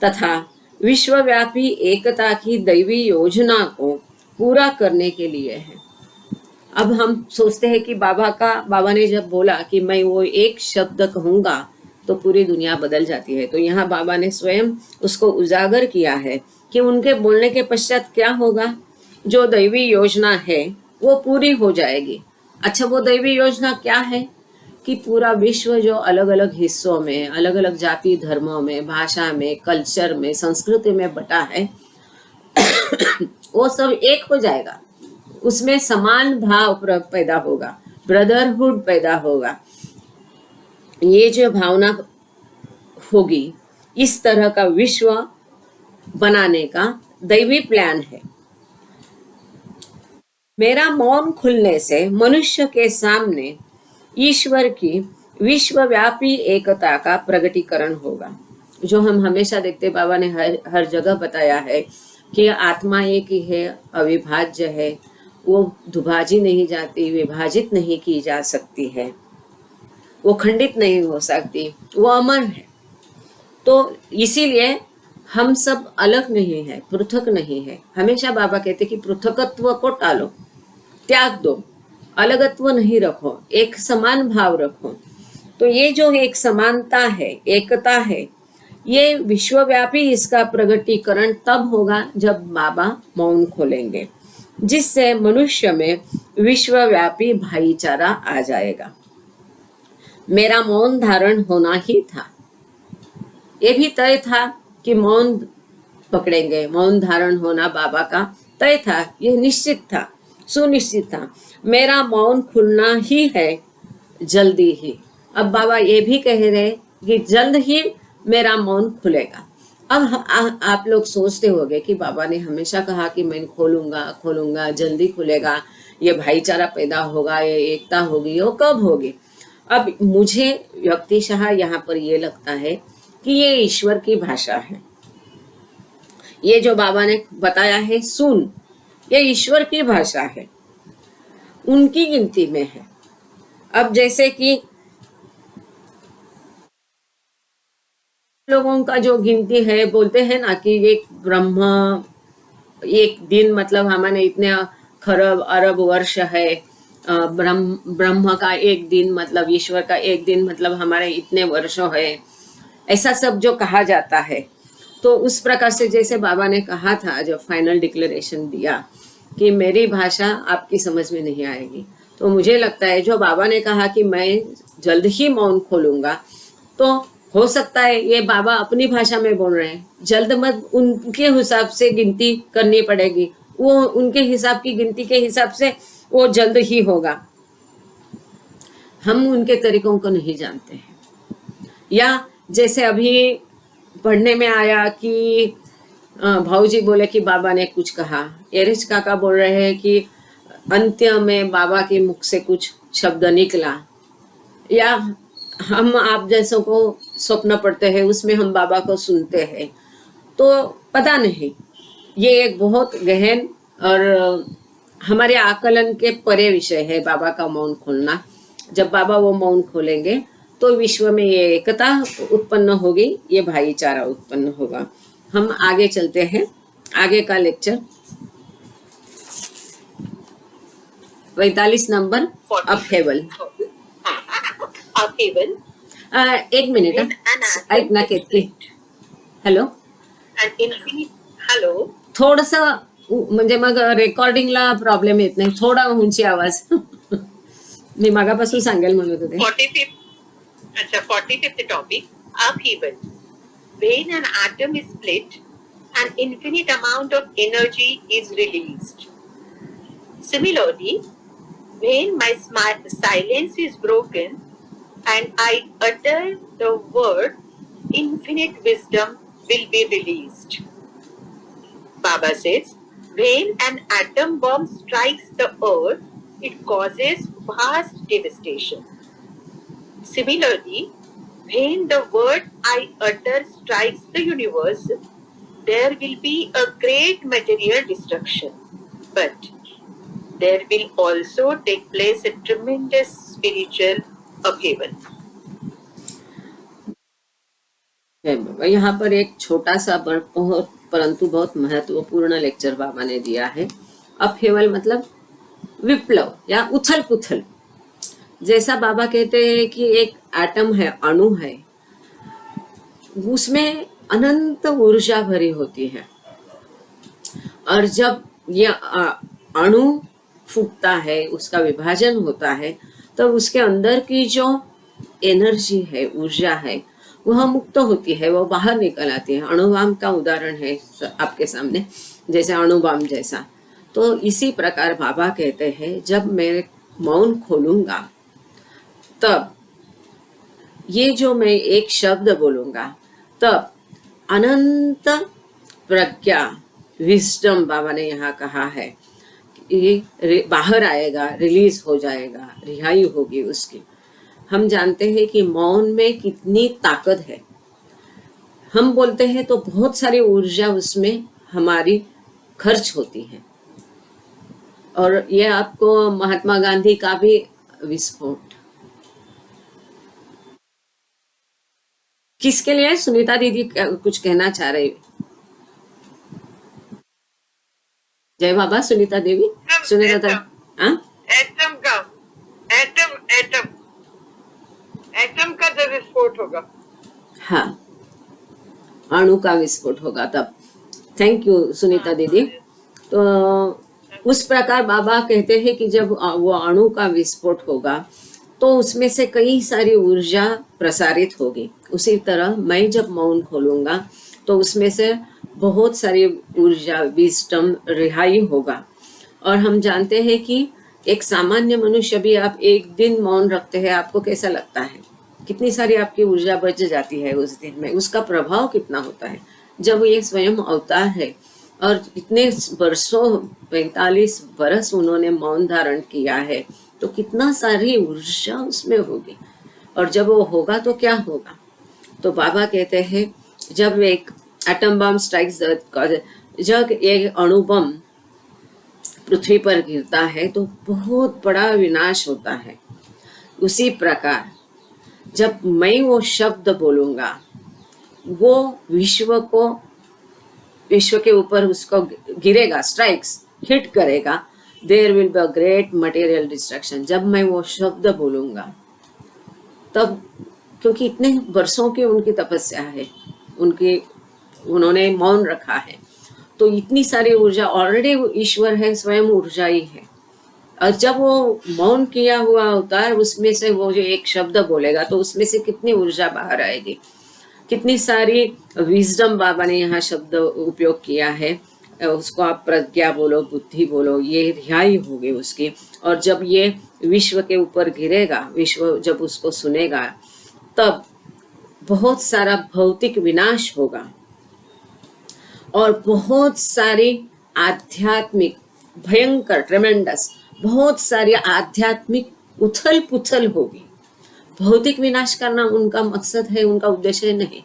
तथा विश्वव्यापी एकता की दैवी योजना को पूरा करने के लिए है। अब हम सोचते हैं कि बाबा ने जब बोला कि मैं वो एक शब्द कहूंगा तो पूरी दुनिया बदल जाती है, तो यहाँ बाबा ने स्वयं उसको उजागर किया है कि उनके बोलने के पश्चात क्या होगा। जो दैवी योजना है वो पूरी हो जाएगी। अच्छा, वो दैवी योजना क्या है कि पूरा विश्व जो अलग अलग हिस्सों में, अलग अलग जाति धर्मों में, भाषा में, कल्चर में, संस्कृति में बटा है वो सब एक हो जाएगा। उसमें समान भाव पैदा होगा, ब्रदरहुड पैदा होगा। ये जो भावना होगी, इस तरह का विश्व बनाने का दैवी प्लान है। मेरा मौन खुलने से मनुष्य के सामने ईश्वर की विश्वव्यापी एकता का प्रगटीकरण होगा, जो हम हमेशा देखते। बाबा ने हर जगह बताया है कि आत्मा एक ही है, अविभाज्य है, वो दुभाजी नहीं जाती, विभाजित नहीं की जा सकती है, वो खंडित नहीं हो सकती, वो अमर है। तो इसीलिए हम सब अलग नहीं है, पृथक नहीं है। हमेशा बाबा कहते कि पृथकत्व को टालो, त्याग दो, अलगत्व नहीं रखो, एक समान भाव रखो। तो ये जो एक समानता है, एकता है, ये विश्वव्यापी इसका प्रगटीकरण तब होगा जब बाबा मौन खोलेंगे, जिससे मनुष्य में विश्वव्यापी भाईचारा आ जाएगा। मेरा मौन धारण होना ही था, ये भी तय था कि मौन पकड़ेंगे, मौन धारण होना बाबा का तय था, ये निश्चित था, सुनिश्चित था। मेरा मौन खुलना ही है, जल्दी ही। अब बाबा ये भी कह रहे कि जल्द ही मेरा मौन खुलेगा। अब आप लोग सोचते होंगे कि बाबा ने हमेशा कहा कि मैं खोलूंगा, जल्दी खुलेगा, ये भाईचारा पैदा होगा, ये एकता होगी, वो कब होगी? अब मुझे व्यक्तिशः यहाँ पर ये लगता है कि ये ईश्वर की भाषा है। ये जो बाबा ने बताया है सुन, ये ईश्वर की भाषा है, उनकी गिनती में है। अब जैसे कि लोगों का जो गिनती है, बोलते हैं ना कि एक दिन मतलब हमारे इतने खरब अरब वर्ष है, ब्रह्म का एक दिन मतलब ईश्वर का एक दिन मतलब हमारे इतने वर्षों है, ऐसा सब जो कहा जाता है। तो उस प्रकार से जैसे बाबा ने कहा था, जो फाइनल डिक्लेरेशन दिया कि मेरी भाषा आपकी समझ में नहीं आएगी, तो मुझे लगता है जो बाबा ने कहा कि मैं जल्द ही मौन खोलूंगा, तो हो सकता है ये बाबा अपनी भाषा में बोल रहे हैं, जल्द मत, उनके हिसाब से गिनती करनी पड़ेगी, वो उनके हिसाब की गिनती के हिसाब से वो जल्द ही होगा। हम उनके तरीकों को नहीं जानते हैं। या जैसे अभी पढ़ने में आया कि भाऊजी बोले कि बाबा ने कुछ कहा, एरिच काका बोल रहे हैं कि अंत्य में बाबा के मुख से कुछ शब्द निकला, या हम आप जैसों को स्वप्न पढ़ते हैं, उसमें हम बाबा को सुनते हैं। तो पता नहीं ये एक बहुत गहन और हमारे आकलन के परे विषय है बाबा का मौन खोलना। जब बाबा वो मौन खोलेंगे तो विश्व में ये एकता उत्पन्न होगी, ये भाईचारा उत्पन्न होगा। हम आगे चलते हैं, आगे का लेक्चर 45 नंबर अपहेवल। Upheaval. एक मिनिट When an atom ऐक ना is Ketaki, split hello, and infinite. Hello. थोडस म्हणजे मग रेकॉर्डिंगला प्रॉब्लेम येत नाही, थोडा उंची आवाज मी मागापासून सांगेल म्हणत होते. 45th. अच्छा, 45th topic. Upheaval. When an atom is split, an infinite amount of energy is released. Similarly, when my silence is broken and I utter the word, infinite wisdom will be released. Baba says, when an atom bomb strikes the earth, it causes vast devastation. Similarly, when the word I utter strikes the universe, there will be a great material destruction. But there will also take place a tremendous spiritual upheaval. यहाँ पर एक छोटा सा बहुत परंतु बहुत महत्वपूर्ण लेक्चर बाबा ने दिया है। अपहेवल मतलब विप्लव या उथल पुथल। जैसा बाबा कहते हैं कि एक एटम है, अणु है, उसमें अनंत ऊर्जा भरी होती है, और जब ये अणु फूटता है, उसका विभाजन होता है, तो उसके अंदर की जो एनर्जी है, ऊर्जा है, वह मुक्त होती है, वो बाहर निकल आती है। अणुबम का उदाहरण है आपके सामने, जैसे अणुबम जैसा। तो इसी प्रकार बाबा कहते हैं जब मैं मौन खोलूंगा तब ये जो मैं एक शब्द बोलूंगा तब अनंत प्रज्ञा, विस्डम बाबा ने यहाँ कहा है, ये बाहर आएगा, रिलीज हो जाएगा, रिहाई होगी उसकी। हम जानते हैं कि मौन में कितनी ताकत है। हम बोलते हैं तो बहुत सारी ऊर्जा उसमें हमारी खर्च होती है। और ये आपको महात्मा गांधी का भी विस्फोट किसके लिए? सुनीता दीदी कुछ कहना चाह रही। जय बाबा। सुनीता देवी, सुनीता हाँ, एटम का एटम एटम एटम का जब विस्फोट होगा, हाँ, अणु का विस्फोट होगा तब। थैंक यू सुनीता दीदी। तो उस प्रकार बाबा कहते हैं कि जब वो अणु का विस्फोट होगा तो उसमें से कई सारी ऊर्जा प्रसारित होगी। उसी तरह मैं जब मौन खोलूंगा तो उसमें से बहुत सारी ऊर्जा, विस्डम रिहाई होगा। और हम जानते हैं कि एक सामान्य मनुष्य भी, आप एक दिन मौन रखते हैं, आपको कैसा लगता है? कितनी सारी आपकी ऊर्जा बच जाती है उस दिन में, उसका प्रभाव कितना होता है। जब ये स्वयं अवतार है और इतने वर्षों 45 बरस उन्होंने मौन धारण किया है, तो कितना सारी ऊर्जा उसमें होगी। और जब वो होगा तो क्या होगा? तो बाबा कहते हैं जब एक एटम बम स्ट्राइक्स, जब एक अणु बम पृथ्वी पर गिरता है तो बहुत बड़ा विनाश होता है। उसी प्रकार जब मैं वो शब्द बोलूंगा, वो विश्व के ऊपर उसको गिरेगा, स्ट्राइक्स, हिट करेगा। There will be a great material destruction. जब मैं वो शब्द बोलूंगा तब, क्योंकि इतने वर्षों की उनकी तपस्या है, उन्होंने मौन रखा है, तो इतनी सारी ऊर्जा, ऑलरेडी ईश्वर है, स्वयं ऊर्जा ही है। और जब वो मौन किया हुआ अवतार, उसमें से वो जो एक शब्द बोलेगा तो उसमें से कितनी ऊर्जा बाहर आएगी, कितनी सारी विजडम बाबा ने यहाँ शब्द उपयोग किया है। उसको आप प्रज्ञा बोलो, बुद्धि बोलो, ये रिहाई होगी उसकी। और जब ये विश्व के ऊपर गिरेगा, विश्व जब उसको सुनेगा, तब बहुत सारा भौतिक विनाश होगा और बहुत सारी आध्यात्मिक, भयंकर, ट्रेमेंडस, बहुत सारी आध्यात्मिक उथल पुथल होगी। भौतिक विनाश करना उनका मकसद है, उनका उद्देश्य नहीं।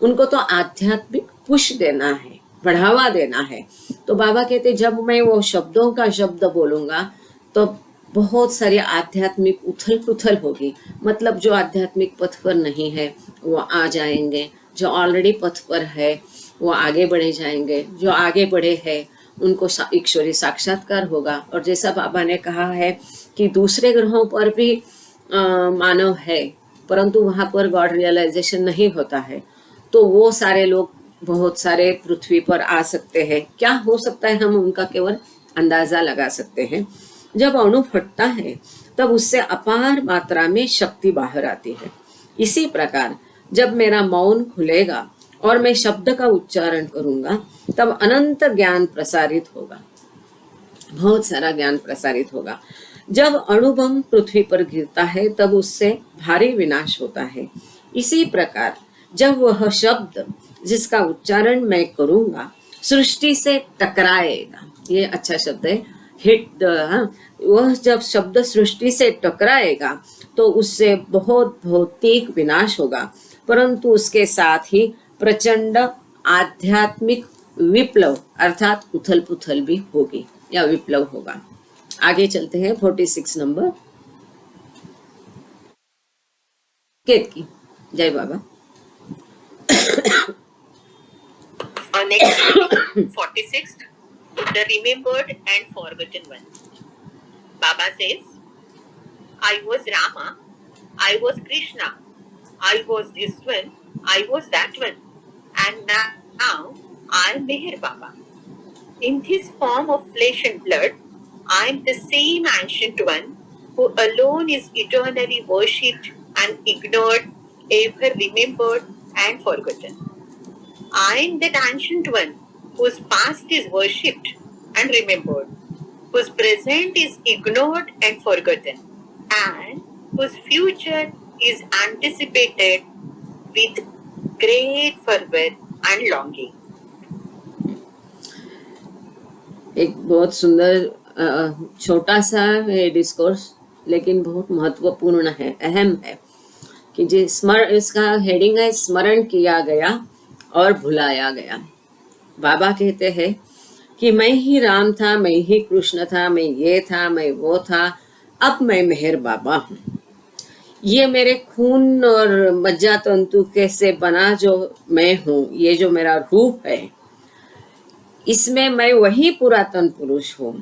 उनको तो आध्यात्मिक पुश देना है, बढ़ावा देना है। तो बाबा कहते जब मैं वो शब्दों का शब्द बोलूंगा तो बहुत सारी आध्यात्मिक उथल पुथल होगी। मतलब जो आध्यात्मिक पथ पर नहीं है वो आ जाएंगे, जो ऑलरेडी पथ पर है वो आगे बढ़े जाएंगे, जो आगे बढ़े हैं उनको ईश्वरी साक्षात्कार होगा। और जैसा बाबा ने कहा है कि दूसरे ग्रहों पर भी मानव है परंतु वहां पर गॉड रियलाइजेशन नहीं होता है, तो वो सारे लोग बहुत सारे पृथ्वी पर आ सकते हैं। क्या हो सकता है हम उनका केवल अंदाजा लगा सकते हैं। जब अणु फटता है तब उससे अपार मात्रा में शक्ति बाहर आती है। इसी प्रकार जब मेरा मौन खुलेगा और मैं शब्द का उच्चारण करूंगा तब अनंत ज्ञान प्रसारित होगा, बहुत सारा ज्ञान प्रसारित होगा। जब अणुबम पृथ्वी पर गिरता है तब उससे भारी विनाश होता है। इसी प्रकार जब वह शब्द जिसका उच्चारण मैं करूंगा सृष्टि से टकराएगा, ये अच्छा शब्द है, हिट द, वह जब शब्द सृष्टि से टकराएगा तो उससे बहुत भौतिक विनाश होगा, परंतु उसके साथ ही प्रचंड आध्यात्मिक विप्लव अर्थात उथल पुथल भी होगी या विप्लव होगा। आगे चलते हैं 46 नंबर। केतकी जय बाबा। Next, 46th, the remembered and forgotten one. Baba says, I was Rama, I was Krishna, I was this one, I was that one, and now I am Meher Baba. In this form of flesh and blood, I am the same ancient one who alone is eternally worshipped and ignored, ever remembered and forgotten. I am that ancient one whose past is worshipped and remembered, whose present is ignored and forgotten, and whose future is anticipated with great fervor and longing. एक बहुत सुंदर छोटा सा ये डिस्कोर्स लेकिन बहुत महत्वपूर्ण है, अहम है कि इसका हेडिंग है स्मरण किया गया और भुलाया गया। बाबा कहते हैं कि मैं ही राम था, मैं ही कृष्ण था, मैं ये था, मैं वो था, अब मैं मेहर बाबा हूँ। ये मेरे खून और मज्जा तंतु कैसे बना जो मैं हूँ, ये जो मेरा रूप है, इसमें मैं वही पुरातन पुरुष हूँ,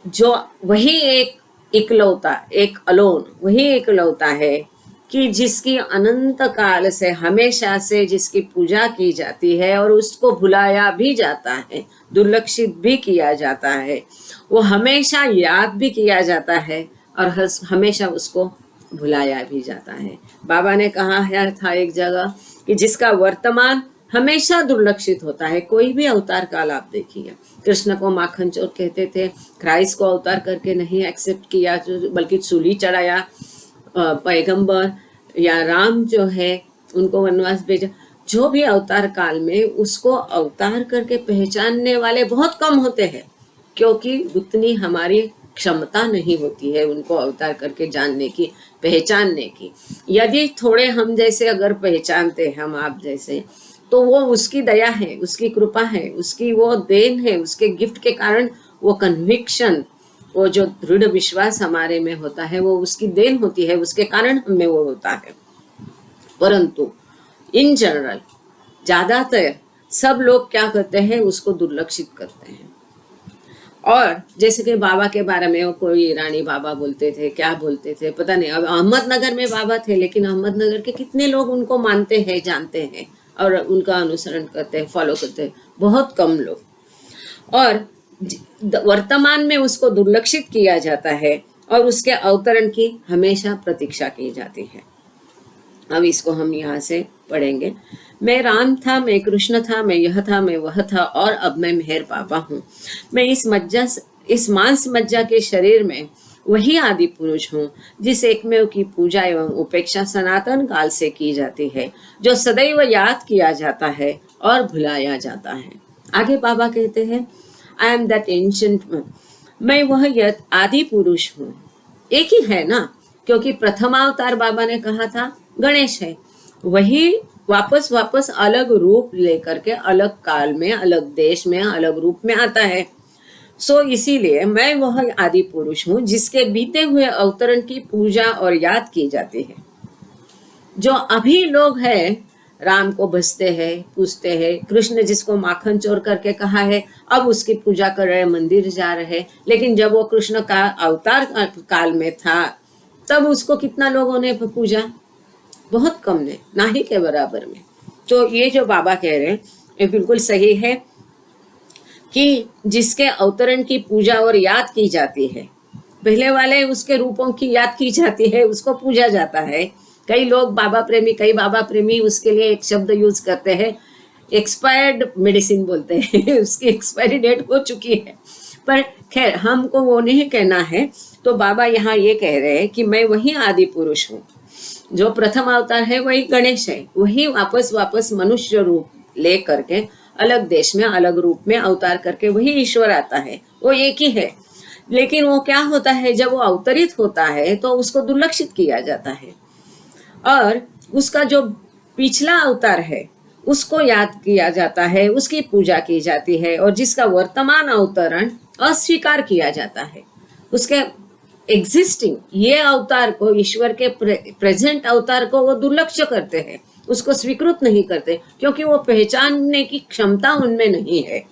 जो वही एक इकलौता, एक अलोन, वही इकलौता है कि जिसकी अनंत काल से हमेशा से जिसकी पूजा की जाती है और उसको भुलाया भी जाता है, दुर्लक्षित भी किया जाता है, वो हमेशा याद भी किया जाता है और हमेशा उसको भुलाया भी जाता है। बाबा ने कहा है था एक जगह कि जिसका वर्तमान हमेशा दुर्लक्षित होता है। कोई भी अवतार काल आप देखिए, कृष्ण को माखन चोर कहते थे, क्राइस्ट को अवतार करके नहीं एक्सेप्ट किया बल्कि सूली चढ़ाया, पैगंबर या राम जो है उनको वनवास भेजा। जो भी अवतार काल में उसको अवतार करके पहचानने वाले बहुत कम होते हैं, क्योंकि उतनी हमारी क्षमता नहीं होती है उनको अवतार करके जानने की, पहचानने की। यदि थोड़े हम जैसे अगर पहचानते हैं, हम आप जैसे, तो वो उसकी दया है, उसकी कृपा है, उसकी वो देन है, उसके गिफ्ट के कारण वो कन्विक्शन, वो जो दृढ़ विश्वास हमारे में होता है वो उसकी देन होती है, उसके कारण हमें वो होता है। परंतु इन जनरल ज्यादातर सब लोग क्या करते हैं, उसको दुर्लक्षित करते हैं। और जैसे कि बाबा के बारे में वो कोई ईरानी बाबा बोलते थे, क्या बोलते थे पता नहीं। अब अहमदनगर में बाबा थे, लेकिन अहमदनगर के कितने लोग उनको मानते हैं, जानते हैं और उनका अनुसरण करते हैं, फॉलो करते हैं? बहुत कम लोग। और वर्तमान में उसको दुर्लक्षित किया जाता है और उसके अवतरण की हमेशा प्रतीक्षा की जाती है। अब इसको हम यहाँ से पढ़ेंगे। मैं राम था, मैं कृष्ण था, मैं यह था, मैं वह था, और अब मैं मेहर बाबा हूँ। मैं इस मांस मज्जा के शरीर में वही आदि पुरुष हूँ जिस एकमेव की पूजा एवं उपेक्षा सनातन काल से की जाती है, जो सदैव याद किया जाता है और भुलाया जाता है। आगे बाबा कहते हैं, आई एम दैट एंशिएंट, मैं वह आदि पुरुष हूँ। एक ही है ना, क्योंकि प्रथमावतार बाबा ने कहा था गणेश है, वही वापस वापस अलग रूप लेकर के अलग काल में, अलग देश में, अलग रूप में आता है। सो इसीलिए मैं वह आदि पुरुष हूँ जिसके बीते हुए अवतरण की पूजा और याद की जाती है। जो अभी लोग हैं राम को भजते हैं, पूजते हैं, कृष्ण जिसको माखन चोर करके कहा है, अब उसकी पूजा कर रहे, मंदिर जा रहे, लेकिन जब वो कृष्ण का अवतार काल में था तब उसको कितना लोगों ने पूजा? बहुत कम ने, ना ही के बराबर में। तो ये जो बाबा कह रहे हैं ये बिल्कुल सही है कि जिसके अवतरण की पूजा और याद की जाती है, पहले वाले उसके रूपों की याद की जाती है, उसको पूजा जाता है। कई लोग बाबा प्रेमी, कई बाबा प्रेमी उसके लिए एक शब्द यूज करते हैं, एक्सपायर्ड मेडिसिन बोलते हैं उसकी एक्सपायरी डेट हो चुकी है। पर खैर हमको वो नहीं कहना है। तो बाबा यहाँ ये कह रहे हैं कि मैं वही आदि पुरुष हूँ, जो प्रथम अवतार है वही गणेश है, वही वापस मनुष्य रूप ले करके अलग देश में, अलग रूप में अवतार करके वही ईश्वर आता है, वो एक ही है। लेकिन वो क्या होता है, जब वो अवतरित होता है तो उसको दुर्लक्षित किया जाता है और उसका जो पिछला अवतार है उसको याद किया जाता है, उसकी पूजा की जाती है, और जिसका वर्तमान अवतरण अस्वीकार किया जाता है। उसके एग्जिस्टिंग ये अवतार को, ईश्वर के प्रेजेंट अवतार को वो दुर्लक्ष्य करते हैं, उसको स्वीकृत नहीं करते, क्योंकि वो पहचानने की क्षमता उनमें नहीं है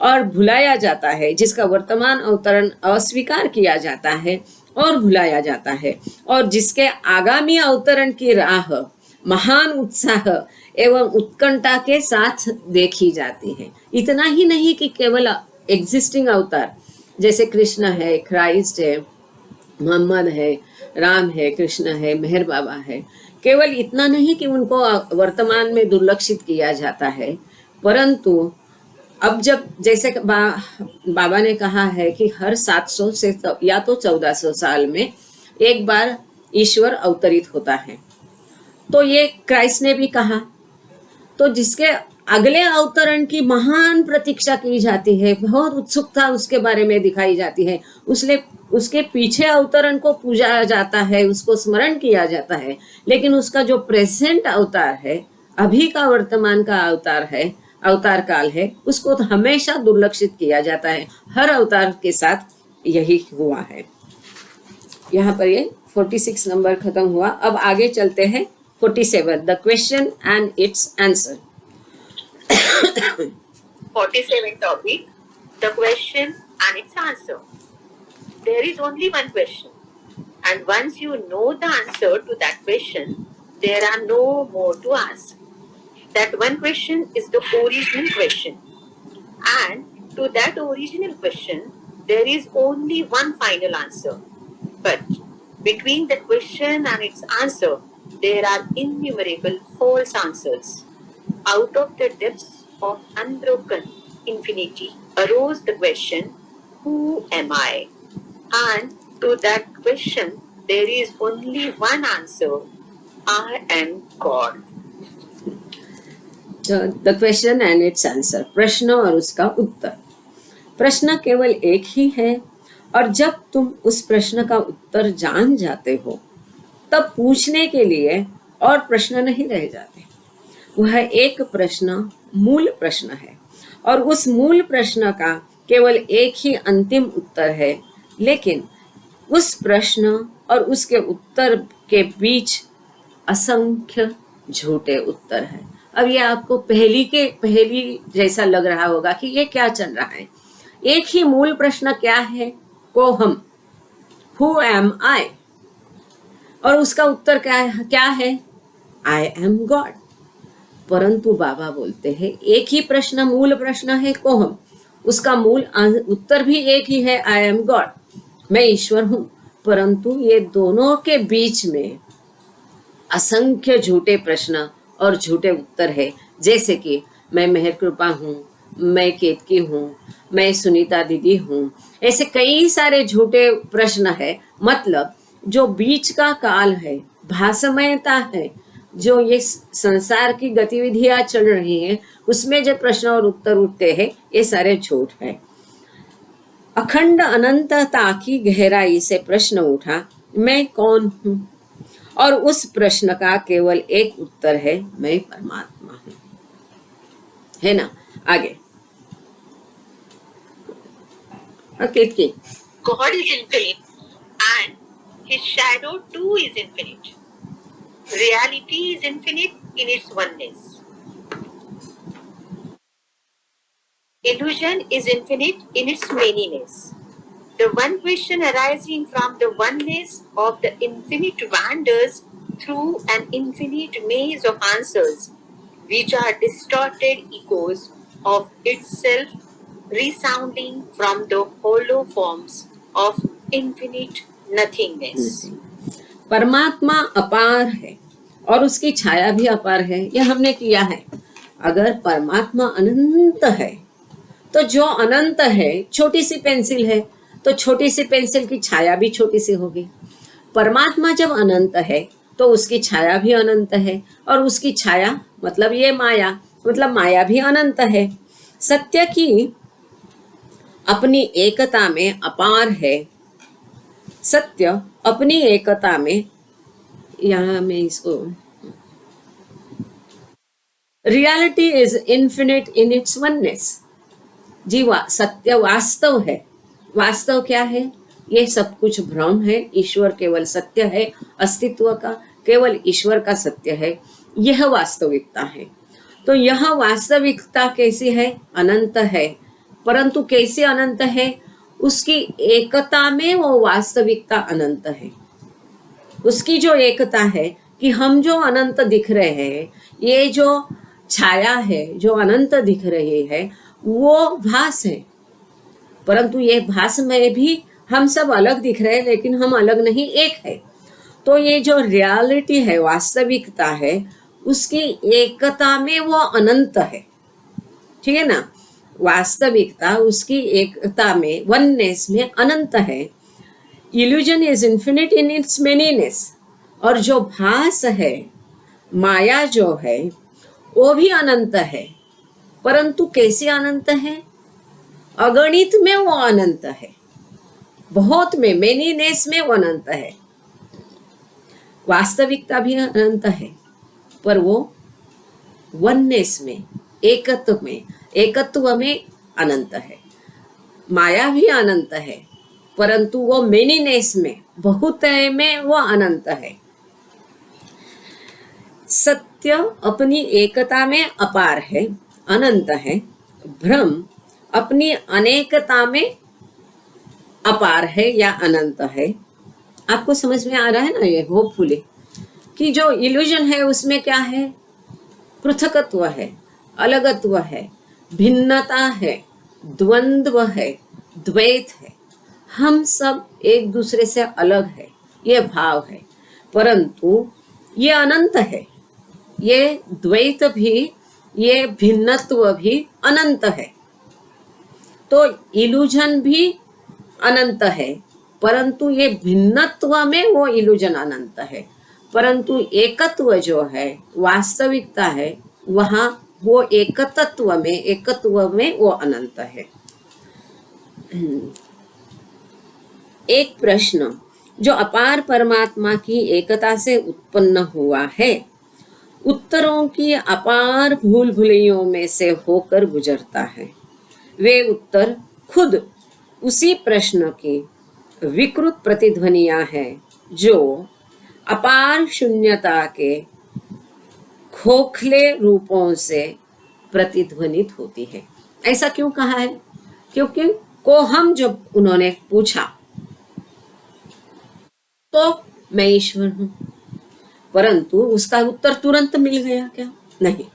और भुलाया जाता है। जिसका वर्तमान अवतरण अस्वीकार किया जाता है और भुलाया जाता है, और जिसके आगामी अवतरण की राह महान उत्साह एवं उत्कंठा के साथ देखी जाती है। इतना ही नहीं कि केवल एग्जिस्टिंग अवतार जैसे कृष्ण है, क्राइस्ट है, मोहम्मद है, राम है, कृष्ण है, मेहर बाबा है, केवल इतना नहीं कि उनको वर्तमान में दुर्लक्षित किया जाता है, परंतु अब जब जैसे बाबा ने कहा है कि हर 700 से या तो 1400 साल में एक बार ईश्वर अवतरित होता है, तो ये क्राइस्ट ने भी कहा। तो जिसके अगले अवतरण की महान प्रतीक्षा की जाती है, बहुत उत्सुकता उसके बारे में दिखाई जाती है, उसके पीछे अवतरण को पूजा जाता है, उसको स्मरण किया जाता है, लेकिन उसका जो प्रेजेंट अवतार है, अभी का वर्तमान का अवतार है, अवतार काल है, उसको तो हमेशा दुर्लक्षित किया जाता है। हर अवतार के साथ यही हुआ है। यहाँ पर ये 46 नंबर खत्म हुआ। अब आगे चलते हैं 47, the question and it's answer. 47 topic, the question and its answer. There is only one question, and once you know the answer to that question, there are no more to ask. That one question is the original question, and to that original question, there is only one final answer. But between the question and its answer, there are innumerable false answers. Out of the depths of unbroken infinity arose the question, who am I? And to that question, there is only one answer, I am God. The question and it's answer, प्रश्न और उसका उत्तर। प्रश्न केवल एक ही है, और जब तुम उस प्रश्न का उत्तर जान जाते हो तब पूछने के लिए और प्रश्न नहीं रह जाते। वह एक प्रश्न मूल प्रश्न है, और उस मूल प्रश्न का केवल एक ही अंतिम उत्तर है, लेकिन उस प्रश्न और उसके उत्तर के बीच असंख्य झूठे उत्तर हैं। अब ये आपको पहली जैसा लग रहा होगा कि ये क्या चल रहा है। एक ही मूल प्रश्न क्या है, को हम, हु एम आई, और उसका उत्तर क्या है, आई एम गॉड। परंतु बाबा बोलते हैं एक ही प्रश्न मूल प्रश्न है, को हम, उसका मूल उत्तर भी एक ही है, आई एम गॉड, मैं ईश्वर हूं। परंतु ये दोनों के बीच में असंख्य झूठे प्रश्न और झूठे उत्तर है, जैसे कि मैं मेहर कृपा हूँ, मैं केतकी हूँ, मैं सुनीता दीदी हूँ। ऐसे कई सारे झूठे प्रश्न है। मतलब जो बीच का काल है, भाषमयता है, जो ये संसार की गतिविधियां चल रही हैं, उसमें जो प्रश्न और उत्तर उठते हैं, ये सारे झूठ है। अखंड अनंतता की गहराई से प्रश्न उठा, मैं कौन हूँ? और उस प्रश्न का केवल एक उत्तर है, मैं परमात्मा हूं, है ना। आगे कीर्ति। God is infinite and his shadow too is infinite. Reality is infinite in its oneness. Illusion is infinite in its manyness. The one question arising from the oneness of the infinite wanders through an infinite maze of answers, which are distorted echoes of itself resounding from the hollow forms of infinite nothingness. परमात्मा अपार है और उसकी छाया भी अपार है, यह हमने किया है। अगर परमात्मा अनंत है तो जो अनंत है, छोटी सी पेंसिल है तो छोटी सी पेंसिल की छाया भी छोटी सी होगी। परमात्मा जब अनंत है तो उसकी छाया भी अनंत है, और उसकी छाया मतलब ये माया, मतलब माया भी अनंत है। सत्य की अपनी एकता में अपार है। सत्य अपनी एकता में, यहाँ मैं इसको, reality is infinite in it's oneness. जीवा सत्य वास्तव है। वास्तव क्या है? ये सब कुछ भ्रम है, ईश्वर केवल सत्य है, अस्तित्व का केवल ईश्वर का सत्य है, यह वास्तविकता है। तो यह वास्तविकता कैसी है? अनंत है। परंतु कैसे अनंत है? उसकी एकता में वो वास्तविकता अनंत है। उसकी जो एकता है कि हम जो अनंत दिख रहे हैं, ये जो छाया है जो अनंत दिख रही है, वो भास है। परंतु ये भास में भी हम सब अलग दिख रहे हैं, लेकिन हम अलग नहीं, एक है। तो ये जो रियलिटी है, वास्तविकता है, उसकी एकता में वो अनंत है। ठीक है ना। वास्तविकता उसकी एकता में, वननेस में अनंत है। Illusion is infinite in its manyness. और जो भास है, माया जो है, वो भी अनंत है। परंतु कैसे अनंत है? अगणित में वो अनंत है, बहुत में, मेनीनेस में वो अनंत है। वास्तविकता भी अनंत है, पर वो वननेस में, एकत्व में अनंत है। माया भी अनंत है, परंतु वो मेनीनेस में, बहुत में वो अनंत है। सत्य अपनी एकता में अपार है, अनंत है। भ्रम अपनी अनेकता में अपार है या अनंत है। आपको समझ में आ रहा है ना ये? होपफुली कि जो इल्यूजन है उसमें क्या है? पृथकत्व है, अलगत्व है, भिन्नता है, द्वंद्व है, द्वैत है। हम सब एक दूसरे से अलग है, ये भाव है। परंतु ये अनंत है, ये द्वैत भी, ये भिन्नत्व भी अनंत है। तो इल्यूजन भी अनंत है, परंतु ये भिन्नत्व में वो इल्यूजन अनंत है। परंतु एकत्व जो है, वास्तविकता है, वहां वो एकत्व में वो अनंत है। एक प्रश्न जो अपार परमात्मा की एकता से उत्पन्न हुआ है, उत्तरों की अपार भूल भुलैयों में से होकर गुजरता है। वे उत्तर खुद उसी प्रश्न की विकृत प्रतिध्वनियां हैं, जो अपार शून्यता के खोखले रूपों से प्रतिध्वनित होती है। ऐसा क्यों कहा है? क्योंकि को हम जब उन्होंने पूछा तो मैं ईश्वर हूं, परंतु उसका उत्तर तुरंत मिल गया क्या? नहीं।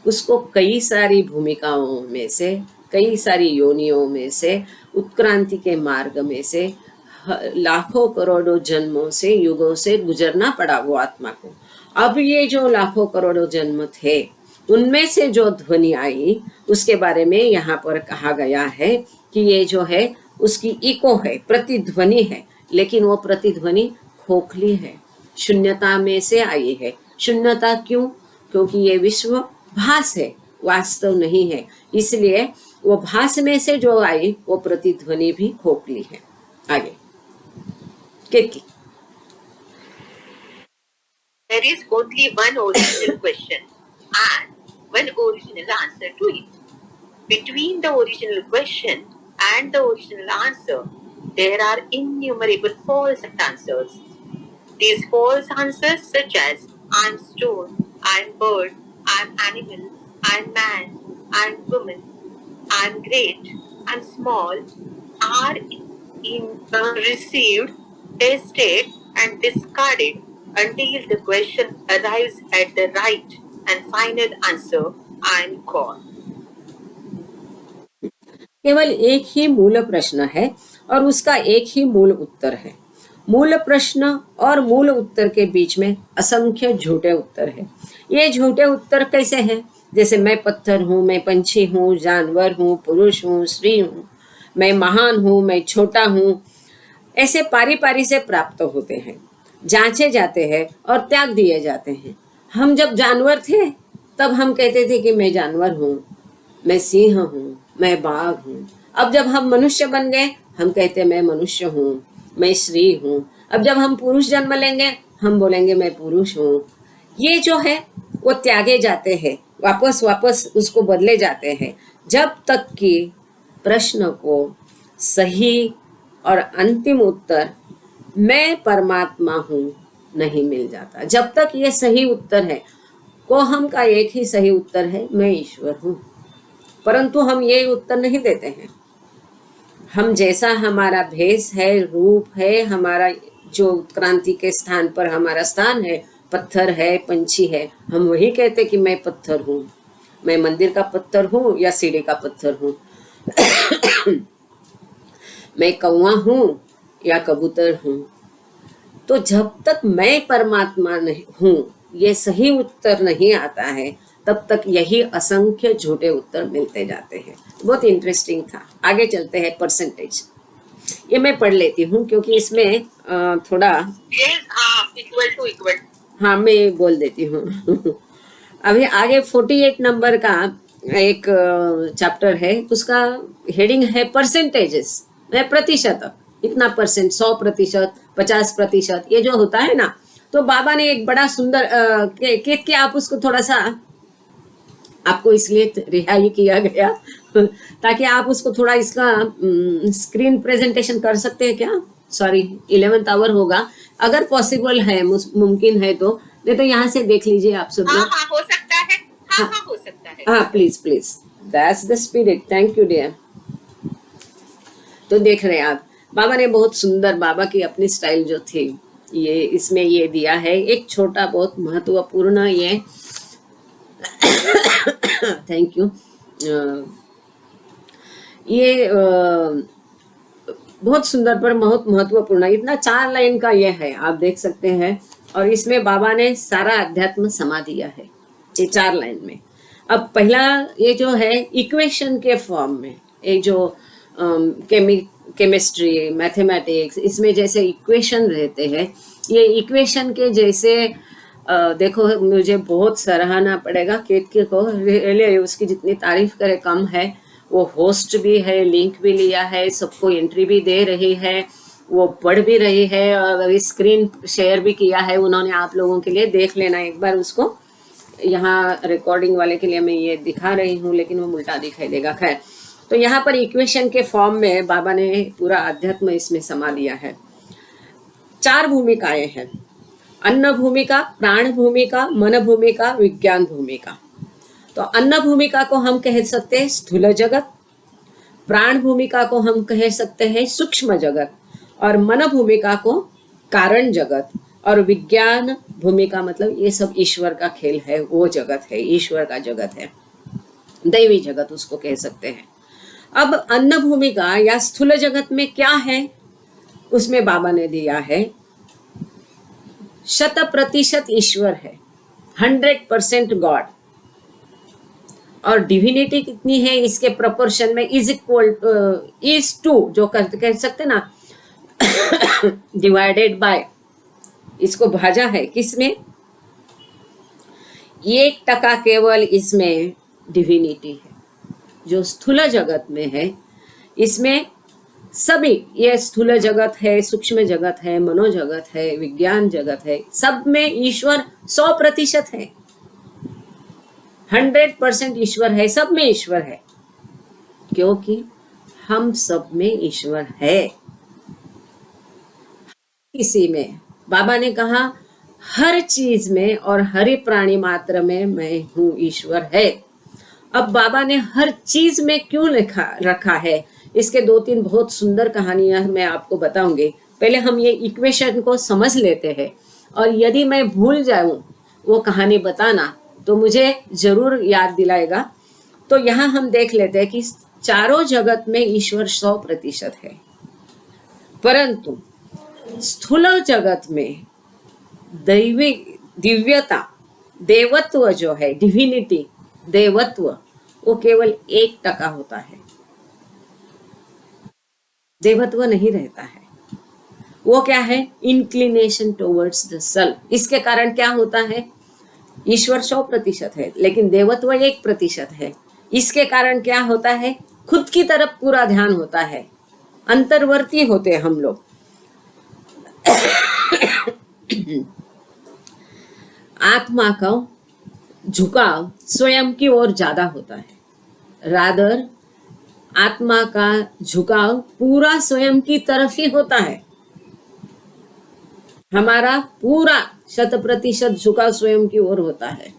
उसको कई सारी भूमिकाओं में से, कई सारी योनियों में से, उत्क्रांति के मार्ग में से, लाखों करोड़ों जन्मों से, युगों से गुजरना पड़ा वो आत्मा को। अब ये जो लाखों करोड़ों जन्म थे, उनमें से जो ध्वनि आई, उसके बारे में यहाँ पर कहा गया है कि ये जो है उसकी इको है, प्रतिध्वनि है, लेकिन वो प्रतिध्वनि खोखली है, शून्यता में से आई है। शून्यता क्यों? क्योंकि ये विश्व भास है, वास्तव नहीं है। इसलिए वो भास में से जो आई वो प्रतिध्वनि भी खोखली है। आगे कीर्ति। there is only one original question and one original answer to it. Between the original question and the original answer, there are innumerable false answers. These false answers, such as I'm stone, I'm bird, I'm animal, I'm man, I'm woman, I'm great, I'm small, are received, tested, and discarded until the question arrives at the right and final answer, I'm God. केवल एक ही मूल प्रश्न है और उसका एक ही मूल उत्तर है। मूल प्रश्न और मूल उत्तर के बीच में असंख्य झूठे उत्तर है। ये झूठे उत्तर कैसे हैं? जैसे मैं पत्थर हूँ, मैं पंछी हूँ, जानवर हूँ, पुरुष हूँ, स्त्री हूँ, मैं महान हूँ, मैं छोटा हूँ, ऐसे पारी पारी से प्राप्त होते हैं, जांचे जाते हैं और त्याग दिए जाते हैं। हम जब जानवर थे तब हम कहते थे कि मैं जानवर हूँ, मैं सिंह हूँ, मैं बाघ हूँ। अब जब हम मनुष्य बन गए हम कहते मैं मनुष्य हूँ, मैं स्त्री हूँ। अब जब हम पुरुष जन्म लेंगे हम बोलेंगे मैं पुरुष हूँ। ये जो है वो त्यागे जाते हैं, वापस वापस उसको बदले जाते हैं, जब तक कि प्रश्न को सही और अंतिम उत्तर मैं परमात्मा हूँ नहीं मिल जाता। जब तक ये सही उत्तर है, कोहम का एक ही सही उत्तर है, मैं ईश्वर हूँ, परंतु हम ये उत्तर नहीं देते हैं। हम जैसा हमारा भेष है, रूप है, हमारा जो उत्क्रांति के स्थान पर हमारा स्थान है, पत्थर है, पंछी है, हम वही कहते कि मैं पत्थर हूँ, मैं मंदिर का पत्थर हूँ या सीढ़ी का पत्थर हूँ, मैं कौवा हूँ या कबूतर हूँ। तो जब तक मैं परमात्मा नहीं हूँ ये सही उत्तर नहीं आता है, तब तक यही असंख्य झूठे उत्तर मिलते जाते हैं। बहुत इंटरेस्टिंग था। आगे चलते हैं। परसेंटेज ये मैं पढ़ लेती हूँ क्योंकि इसमें थोड़ा इक्वल टू इक्वल, हाँ मैं बोल देती हूँ। अभी आगे 48 नंबर का एक चैप्टर है, उसका हेडिंग है परसेंटेजेस, है प्रतिशत, इतना परसेंट, 100%, 50%, ये जो होता है ना। तो बाबा ने एक बड़ा सुंदर के आप उसको थोड़ा सा, आपको इसलिए रिहाई किया गया ताकि आप उसको थोड़ा इसका स्क्रीन प्रेजेंटेशन कर सकते हैं क्या? सॉरी 11th आवर होगा, अगर पॉसिबल है, मुमकिन है तो, नहीं तो यहाँ से देख लीजिए आप सब लोग। हाँ हो सकता है, हाँ हो सकता है। हाँ please please, that's the spirit, thank you dear. तो देख रहे हैं आप, बाबा ने बहुत सुंदर, बाबा की अपनी स्टाइल जो थी, ये इसमें ये दिया है एक छोटा बहुत महत्वपूर्ण ये थैंक यू, ये बहुत सुंदर पर बहुत महत्वपूर्ण, इतना 4 लाइन का ये है, आप देख सकते हैं। और इसमें बाबा ने सारा अध्यात्म समा दिया है ये 4 लाइन में। अब पहला ये जो है इक्वेशन के फॉर्म में, ये जो केमिस्ट्री, मैथमेटिक्स, इसमें जैसे इक्वेशन रहते हैं, ये इक्वेशन के जैसे देखो, मुझे बहुत सराहना पड़ेगा केतकी को, रियली उसकी जितनी तारीफ करे कम है। वो होस्ट भी है, लिंक भी लिया है, सबको एंट्री भी दे रही है, वो पढ़ भी रही है और स्क्रीन शेयर भी किया है उन्होंने आप लोगों के लिए। देख लेना एक बार उसको, यहाँ रिकॉर्डिंग वाले के लिए मैं ये दिखा रही हूँ लेकिन वो उल्टा दिखाई देगा। खैर, तो यहाँ पर इक्वेशन के फॉर्म में बाबा ने पूरा अध्यात्म इसमें समा दिया है। 4 भूमिकाएं हैं, अन्न भूमिका, प्राण भूमिका, मन भूमिका, विज्ञान भूमिका। तो अन्न भूमिका को हम कह सकते हैं स्थूल जगत, प्राण भूमिका को हम कह सकते हैं सूक्ष्म जगत, और मन भूमिका को कारण जगत, और विज्ञान भूमिका मतलब ये सब ईश्वर का खेल है, वो जगत है, ईश्वर का जगत है, दैवी जगत उसको कह सकते हैं। अब अन्न भूमिका या स्थूल जगत में क्या है, उसमें बाबा ने दिया है 100% ईश्वर है, 100% गॉड, और डिविनिटी कितनी है इसके प्रोपोर्शन में इज इक्वल इज टू, जो कह सकते ना डिवाइडेड बाय, इसको भाजा है किसमें, 1% केवल इसमें डिविनिटी है। जो स्थूल जगत में है इसमें सभी, ये स्थूल जगत है, सूक्ष्म जगत है, मनोजगत है, विज्ञान जगत है, सब में ईश्वर 100% है, 100% ईश्वर है, सब में ईश्वर है, क्योंकि हम सब में ईश्वर है। इसी में बाबा ने कहा हर चीज में और हर प्राणी मात्र में मैं हूँ, ईश्वर है। अब बाबा ने हर चीज में क्यों रखा है, इसके 2-3 बहुत सुंदर कहानियां मैं आपको बताऊंगी। पहले हम ये इक्वेशन को समझ लेते हैं, और यदि मैं भूल जाऊं वो कहानी बताना तो मुझे जरूर याद दिलाएगा। तो यहाँ हम देख लेते हैं कि चारों जगत में ईश्वर 100% है, परंतु स्थूल जगत में दैवी दिव्यता, देवत्व जो है, डिविनिटी, देवत्व, वो केवल 1% होता है, देवत्व नहीं रहता है। वो क्या है? Inclination towards the self. इसके कारण क्या होता है? ईश्वर 100% है, लेकिन देवत्व 1% है। इसके कारण क्या होता है? खुद की तरफ पूरा ध्यान होता है, अंतर्वर्ती होते हैं हम लोग। आत्मा का झुकाव स्वयं की ओर ज्यादा होता है, रादर आत्मा का झुकाव पूरा स्वयं की तरफ ही होता है। हमारा पूरा 100% झुकाव स्वयं की ओर होता है।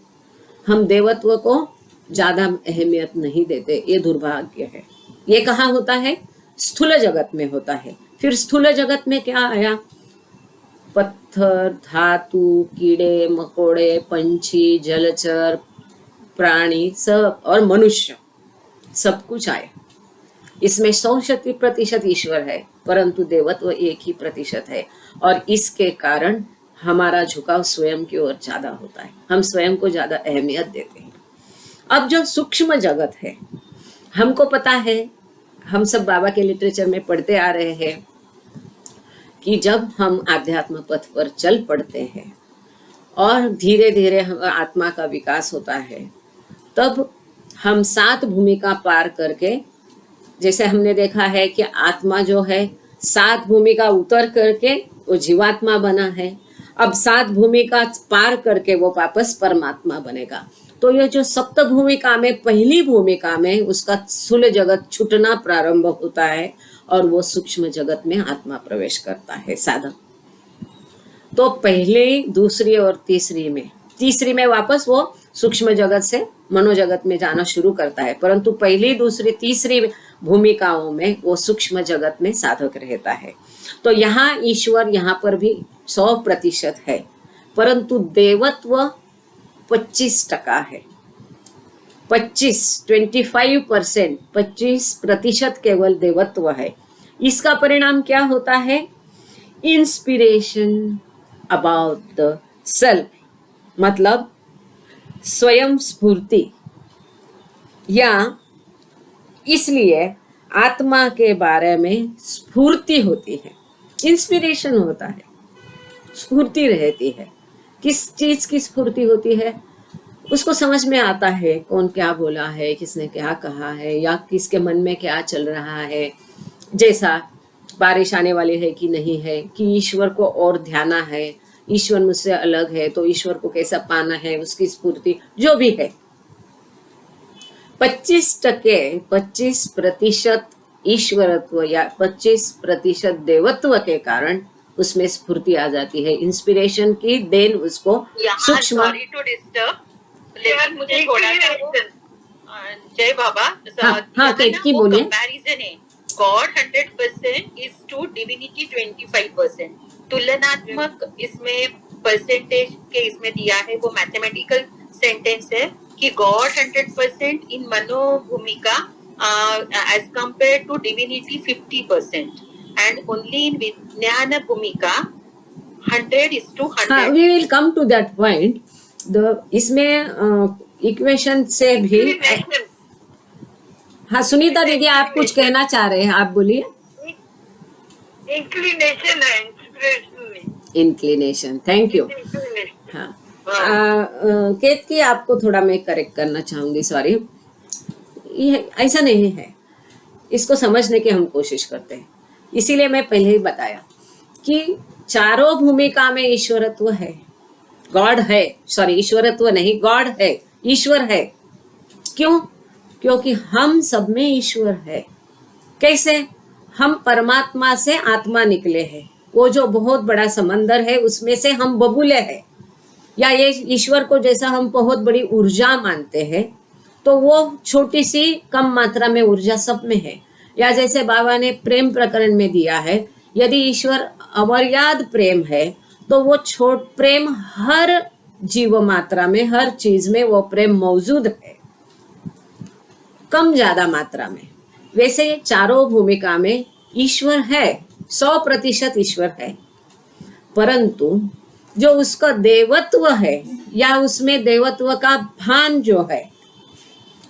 हम देवत्व को ज्यादा अहमियत नहीं देते, ये दुर्भाग्य है। ये कहाँ होता है? स्थूल जगत में होता है। फिर स्थूल जगत में क्या आया? पत्थर, धातु, कीड़े मकोड़े, पंछी, जलचर, प्राणी सब और मनुष्य, सब कुछ आए। इसमें 100% ईश्वर है, परंतु देवत्व 1% है, और इसके कारण हमारा झुकाव स्वयं की ओर ज्यादा होता है। हम स्वयं को ज्यादा अहमियत देते हैं। अब जो सूक्ष्म जगत है, हमको पता है, हम सब बाबा के लिटरेचर में पढ़ते आ रहे हैं कि जब हम आध्यात्म पथ पर चल पड़ते हैं और धीरे धीरे हम आत्मा का विकास होता है, तब हम 7 भूमिका पार करके, जैसे हमने देखा है कि आत्मा जो है 7 भूमिका उतर करके वो जीवात्मा बना है। अब 7 भूमिका पार करके वो वापस परमात्मा बनेगा। तो ये जो सप्त भूमिका में पहली भूमिका में उसका स्थूल जगत छूटना प्रारंभ होता है और वो सूक्ष्म जगत में आत्मा प्रवेश करता है साधक। तो पहले, दूसरी और तीसरी में वापस वो सूक्ष्म जगत से मनोजगत में जाना शुरू करता है, परंतु पहली, दूसरी, तीसरी भूमिकाओं में वो सूक्ष्म जगत में साधक रहता है। तो यहाँ ईश्वर यहाँ पर भी 100% है, परंतु देवत्व 25% है। 25% केवल देवत्व है। इसका परिणाम क्या होता है? इंस्पिरेशन अबाउट द सेल्फ, मतलब स्वयं स्फूर्ति, या इसलिए आत्मा के बारे में स्फूर्ति होती है, इंस्पिरेशन होता है, स्फूर्ति रहती है। किस चीज की स्फूर्ति होती है? उसको समझ में आता है कौन क्या बोला है, किसने क्या कहा है, या किसके मन में क्या चल रहा है, जैसा बारिश आने वाली है कि नहीं है, कि ईश्वर को और ध्याना है, ईश्वर मुझसे अलग है तो ईश्वर को कैसा पाना है, उसकी स्फूर्ति जो भी है। 25% ईश्वरत्व या 25% देवत्व के कारण उसमें स्फूर्ति आ जाती है, इंस्पिरेशन की देन उसको सूक्ष्म। सॉरी टू डिस्टर्ब, लेकिन मुझे थोड़ा सा जय बाबा, की बोलिए। कंपैरिजन है, गॉड 100% इज टू डिविनिटी 25%। तुलनात्मक इसमें परसेंटेज के इसमें दिया है, वो मैथमेटिकल सेंटेंस है कि गॉड 100% इन मनोभूमिका as compare to divinity 50%, and only in Vijnana Bhumika 100:100. We will come to that point. इसमें इक्वेशन से भी। हाँ सुनीता दीदी, आप कुछ कहना चाह रहे हैं, आप बोलिए। इंक्लिनेशन है, इंस्पिरेशन नहीं। Inclination, thank you. हाँ, केतकी आपको थोड़ा मैं करेक्ट करना चाहूंगी, सॉरी। ये ऐसा नहीं है, इसको समझने की हम कोशिश करते हैं। इसीलिए मैं पहले ही बताया कि चारों भूमिका में ईश्वरत्व है, गॉड है, सॉरी ईश्वरत्व नहीं, गॉड है, ईश्वर है। क्यों? क्योंकि हम सब में ईश्वर है। कैसे? हम परमात्मा से आत्मा निकले हैं, वो जो बहुत बड़ा समंदर है उसमें से हम बबूले हैं, या ये ईश्वर को जैसा हम बहुत बड़ी ऊर्जा मानते हैं, तो वो छोटी सी कम मात्रा में ऊर्जा सब में है। या जैसे बाबा ने प्रेम प्रकरण में दिया है, यदि ईश्वर अमर्याद प्रेम है तो वो छोट प्रेम हर जीव मात्रा में, हर चीज में वो प्रेम मौजूद है, कम ज्यादा मात्रा में। वैसे ये चारों भूमिका में ईश्वर है, 100% ईश्वर है, परंतु जो उसका देवत्व है या उसमें देवत्व का भान जो है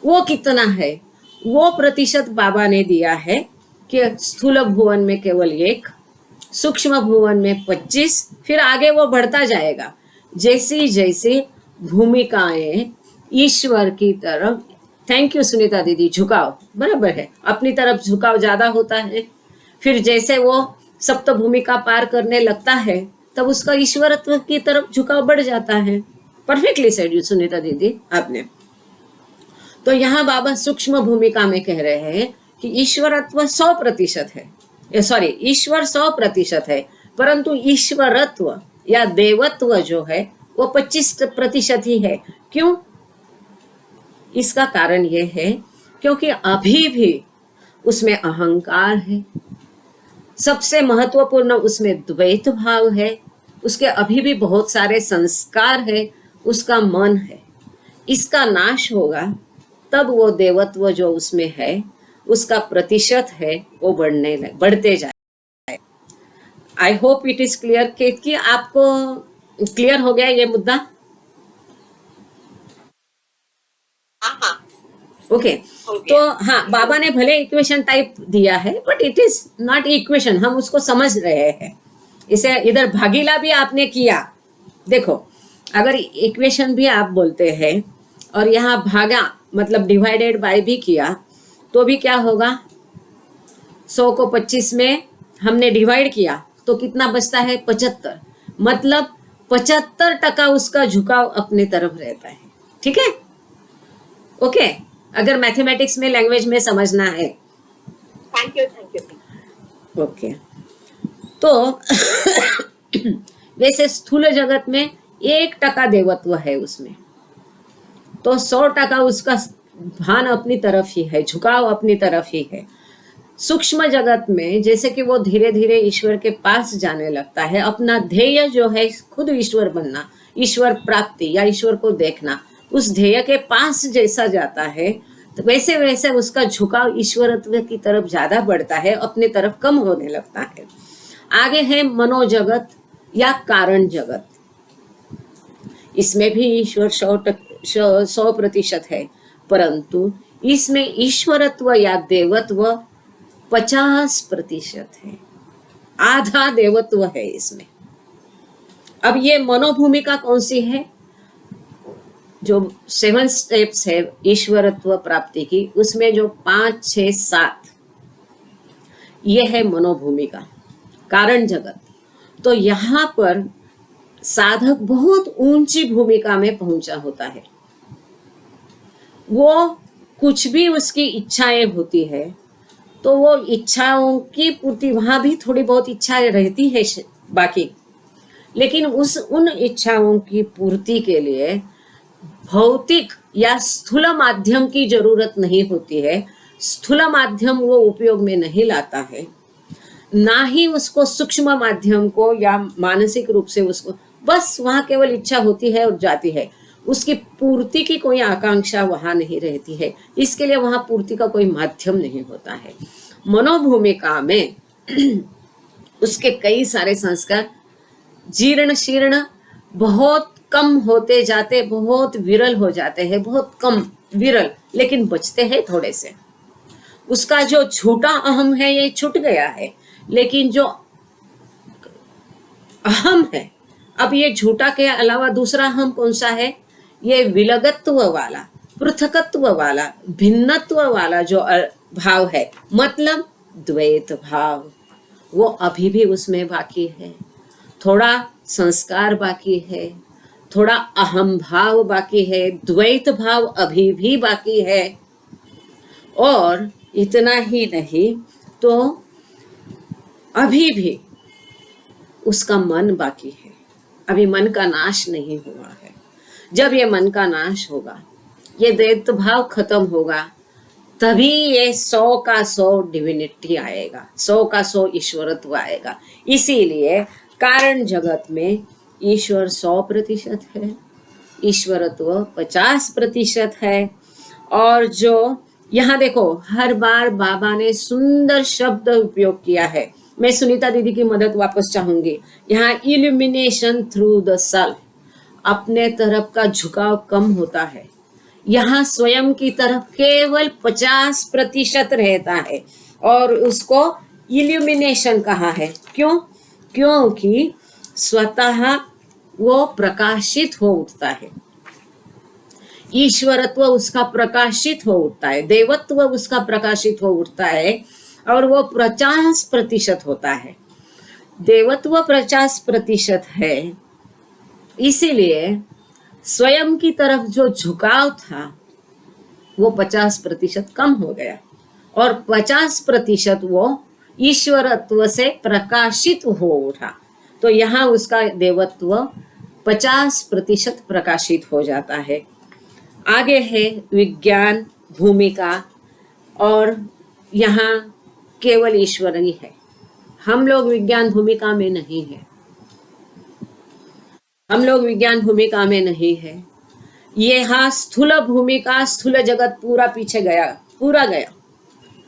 वो कितना है, वो प्रतिशत बाबा ने दिया है कि स्थूल भुवन में केवल 1, सूक्ष्म भुवन में 25, फिर आगे वो बढ़ता जाएगा जैसी जैसी भूमिकाएं ईश्वर की तरफ, थैंक यू सुनीता दीदी, झुकाव बराबर है, अपनी तरफ झुकाव ज्यादा होता है। फिर जैसे वो सप्त भूमिका पार करने लगता है तब उसका ईश्वरत्व की तरफ झुकाव बढ़ जाता है। परफेक्टली सेड सुनीता दीदी आपने। तो यहाँ बाबा सूक्ष्म भूमिका में कह रहे हैं कि ईश्वरत्व 100% है, सॉरी ईश्वर 100% है, परंतु ईश्वरत्व या देवत्व जो है वो 25% ही है। क्यों? इसका कारण ये है क्योंकि अभी भी उसमें अहंकार है, सबसे महत्वपूर्ण उसमें द्वैत भाव है, उसके अभी भी बहुत सारे संस्कार है, उसका मन है। इसका नाश होगा तब वो देवत्व जो उसमें है उसका प्रतिशत है वो बढ़ते जाए। I hope it is clear कि आपको क्लियर हो गया ये मुद्दा। ओके तो हाँ, बाबा ने भले इक्वेशन टाइप दिया है but it is not equation, हम उसको समझ रहे हैं। इसे इधर भागीला भी आपने किया, देखो अगर इक्वेशन भी आप बोलते हैं और यहाँ भागा मतलब डिवाइडेड बाय भी किया तो भी क्या होगा, 100 को 25 में हमने डिवाइड किया तो कितना बचता है, 75, मतलब 75% उसका झुकाव अपने तरफ रहता है। ठीक है, ओके अगर मैथमेटिक्स में लैंग्वेज में समझना है। Thank you. ओके तो वैसे स्थूल जगत में 1% देवत्व है उसमें, तो 100% उसका भान अपनी तरफ ही है, झुकाव अपनी तरफ ही है। सूक्ष्म जगत में जैसे कि वो धीरे धीरे ईश्वर के पास जाने लगता है, अपना ध्येय जो है खुद ईश्वर बनना, ईश्वर प्राप्ति या ईश्वर को देखना, उस ध्येय के पास जैसा जाता है तो वैसे वैसे उसका झुकाव ईश्वरत्व की तरफ ज्यादा बढ़ता है, अपनी तरफ कम होने लगता है। आगे है मनोजगत या कारण जगत, इसमें भी ईश्वर 100% है, परंतु इसमें ईश्वरत्व या देवत्व 50% है, आधा देवत्व है इसमें। अब ये मनोभूमिका कौन सी है, जो 7 स्टेप्स है ईश्वरत्व प्राप्ति की, उसमें जो 5, 6, 7 ये है मनोभूमिका, कारण जगत। तो यहाँ पर साधक बहुत ऊंची भूमिका में पहुंचा होता है, वो कुछ भी उसकी इच्छाएं होती है तो वो इच्छाओं की पूर्ति, वहां भी थोड़ी बहुत इच्छाएं रहती है बाकी, लेकिन उन इच्छाओं की पूर्ति के लिए भौतिक या स्थूल माध्यम की जरूरत नहीं होती है। स्थूल माध्यम वो उपयोग में नहीं लाता है, ना ही उसको सूक्ष्म माध्यम को या मानसिक रूप से उसको, बस वहां केवल इच्छा होती है और जाती है, उसकी पूर्ति की कोई आकांक्षा वहां नहीं रहती है, इसके लिए वहां पूर्ति का कोई माध्यम नहीं होता है। मनोभूमिका में उसके कई सारे संस्कार जीर्ण शीर्ण बहुत कम होते जाते, बहुत विरल हो जाते हैं, बहुत कम विरल, लेकिन बचते हैं थोड़े से। उसका जो छोटा अहम है ये छूट गया है, लेकिन जो अहम है, अब ये झूठा के अलावा दूसरा अहम कौन सा है, ये विलगत्व वाला, पृथकत्व वाला, भिन्नत्व वाला जो भाव है, मतलब द्वैत भाव, वो अभी भी उसमें बाकी है, थोड़ा संस्कार बाकी है, थोड़ा अहम भाव बाकी है, द्वैत भाव अभी भी बाकी है। और इतना ही नहीं तो अभी भी उसका मन बाकी है, अभी मन का नाश नहीं हुआ है। जब ये मन का नाश होगा, ये द्वैत भाव खत्म होगा, तभी ये 100 का 100 डिविनिटी आएगा, 100 का 100 ईश्वरत्व आएगा। इसीलिए कारण जगत में ईश्वर 100% है, ईश्वरत्व 50% है। और जो यहाँ देखो, हर बार बाबा ने सुंदर शब्द उपयोग किया है। मैं सुनीता दीदी की मदद वापस चाहूंगी। यहाँ इल्यूमिनेशन थ्रू द सेल्फ, अपने तरफ का झुकाव कम होता है। यहाँ स्वयं की तरफ केवल 50% रहता है और उसको इल्यूमिनेशन कहा है। क्यों? क्योंकि स्वतः वो प्रकाशित हो उठता है, ईश्वरत्व उसका प्रकाशित हो उठता है, देवत्व उसका प्रकाशित हो उठता है और वो 50% होता है। देवत्व 50% है, इसीलिए स्वयं की तरफ जो झुकाव था वो 50% कम हो गया और 50% वो ईश्वरत्व से प्रकाशित हो उठा। तो यहाँ उसका देवत्व 50% प्रकाशित हो जाता है। आगे है विज्ञान भूमिका, और यहाँ केवल ईश्वर ही है। हम लोग विज्ञान भूमिका में नहीं है, हम लोग विज्ञान भूमिका में नहीं है। यहाँ स्थूल भूमिका, स्थूल जगत पूरा पीछे गया, पूरा गया,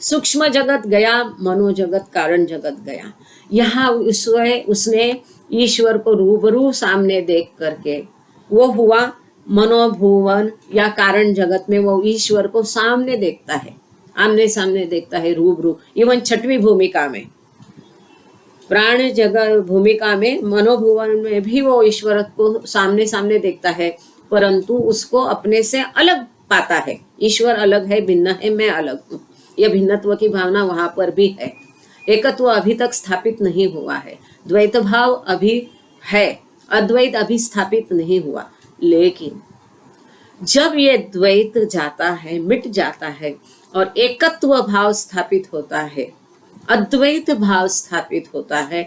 सूक्ष्म जगत गया, मनोजगत कारण जगत गया। यहाँ उसने ईश्वर को रूबरू सामने देख करके वो हुआ मनोभुवन या कारण जगत में वो ईश्वर को सामने देखता है, आमने सामने देखता है, रूबरू। इवन 6वीं भूमिका में, प्राण जगत भूमिका में, मनोभुवन में भी वो ईश्वर को सामने सामने देखता है, परंतु उसको अपने से अलग पाता है। ईश्वर अलग है, भिन्न है, मैं अलग हूँ। यह भिन्नत्व की भावना वहां पर भी है। एकत्व अभी तक स्थापित नहीं हुआ है, द्वैत भाव अभी है, अद्वैत अभी स्थापित नहीं हुआ। लेकिन जब ये द्वैत जाता है, मिट जाता है और एकत्व भाव स्थापित होता है, अद्वैत भाव स्थापित होता है,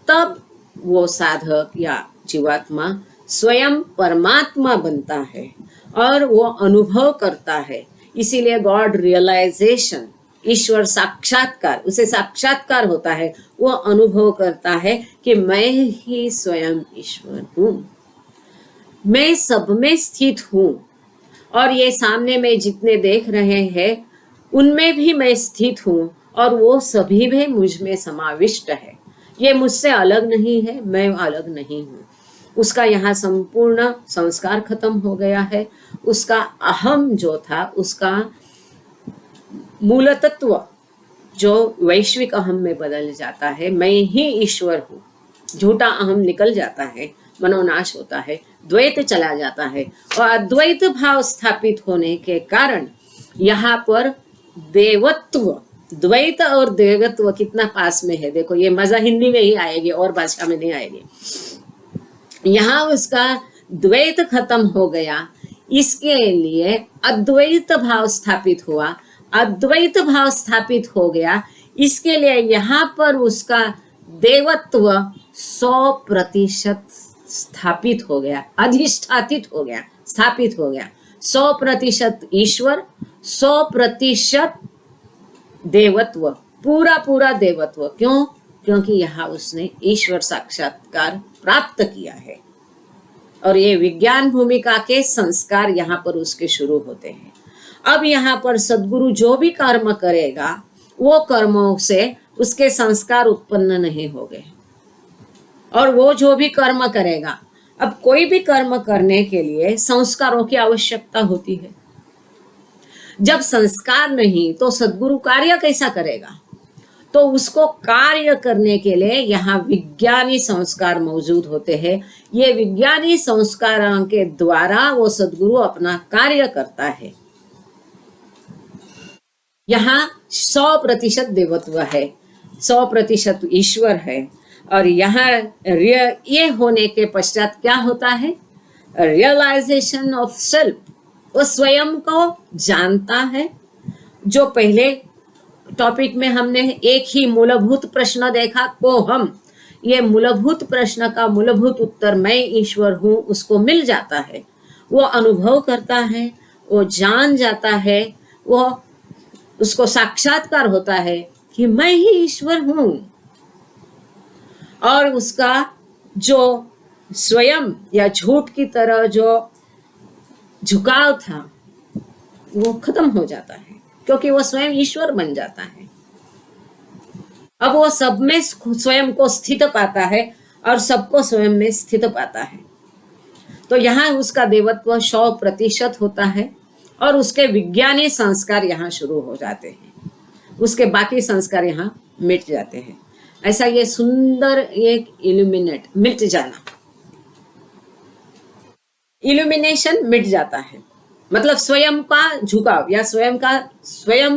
तब वो साधक या जीवात्मा स्वयं परमात्मा बनता है और वो अनुभव करता है। इसीलिए गॉड रियलाइजेशन, ईश्वर साक्षात्कार, उसे साक्षात्कार होता है। वो अनुभव करता है कि मैं ही स्वयं ईश्वर हूँ, मैं सब में स्थित हूँ और ये सामने में जितने देख रहे हैं उनमें भी मैं स्थित हूँ और वो सभी भी मुझ में समाविष्ट है। ये मुझसे अलग नहीं है, मैं अलग नहीं हूँ। उसका यहाँ संपूर्ण संस्कार खत्म हो गया है। उसका अहम जो था, उसका मूल तत्व जो वैश्विक अहम में बदल जाता है, मैं ही ईश्वर हूँ, झूठा अहम निकल जाता है, मनोनाश होता है, द्वैत चला जाता है और अद्वैत भाव स्थापित होने के कारण यहाँ पर देवत्व, द्वैत और देवत्व कितना पास में है। देखो, ये मजा हिंदी में ही आएगी और भाषा में नहीं आएगी। यहाँ उसका द्वैत खत्म हो गया, इसके लिए अद्वैत भाव स्थापित हुआ। अद्वैत भाव स्थापित हो गया, इसके लिए यहाँ पर उसका देवत्व 100% स्थापित हो गया, अधिष्ठापित हो गया, स्थापित हो गया। 100% ईश्वर, 100% देवत्व, पूरा पूरा देवत्व। क्यों? क्योंकि यहाँ उसने ईश्वर साक्षात्कार प्राप्त किया है और ये विज्ञान भूमिका के संस्कार यहाँ पर उसके शुरू होते हैं। अब यहाँ पर सद्गुरु जो भी कर्म करेगा, वो कर्मों से उसके संस्कार उत्पन्न नहीं होंगे और वो जो भी कर्म करेगा, अब कोई भी कर्म करने के लिए संस्कारों की आवश्यकता होती है। जब संस्कार नहीं तो सद्गुरु कार्य कैसा करेगा? तो उसको कार्य करने के लिए यहाँ विज्ञानी संस्कार मौजूद होते हैं। ये विज्ञानी संस्कारों के द्वारा वो सद्गुरु अपना कार्य करता है। यहाँ 100% देवत्व है। 100% ईश्वर है। और यहाँ ये होने के पश्चात क्या होता है? रियलाइजेशन ऑफ सेल्फ, वो स्वयं को जानता है। जो पहले टॉपिक में हमने एक ही मूलभूत प्रश्न देखा, को हम, ये मूलभूत प्रश्न का मूलभूत उत्तर मैं ईश्वर हूँ, उसको मिल जाता है। वो अनुभव करता है, वो जान जाता है, वो उसको साक्षात्कार होता है कि मैं ही ईश्वर हूँ। और उसका जो स्वयं या झूठ की तरह जो झुकाव था वो खत्म हो जाता है, क्योंकि वो स्वयं ईश्वर बन जाता है। अब वो सब में स्वयं को स्थित पाता है और सबको स्वयं में स्थित पाता है। तो यहाँ उसका देवत्व 100% होता है और उसके विज्ञानी संस्कार यहाँ शुरू हो जाते हैं, उसके बाकी संस्कार यहाँ मिट जाते हैं। ऐसा ये सुंदर एक इल्यूमिनेट, मिट जाना, इल्यूमिनेशन मिट जाता है, मतलब स्वयं का झुकाव या स्वयं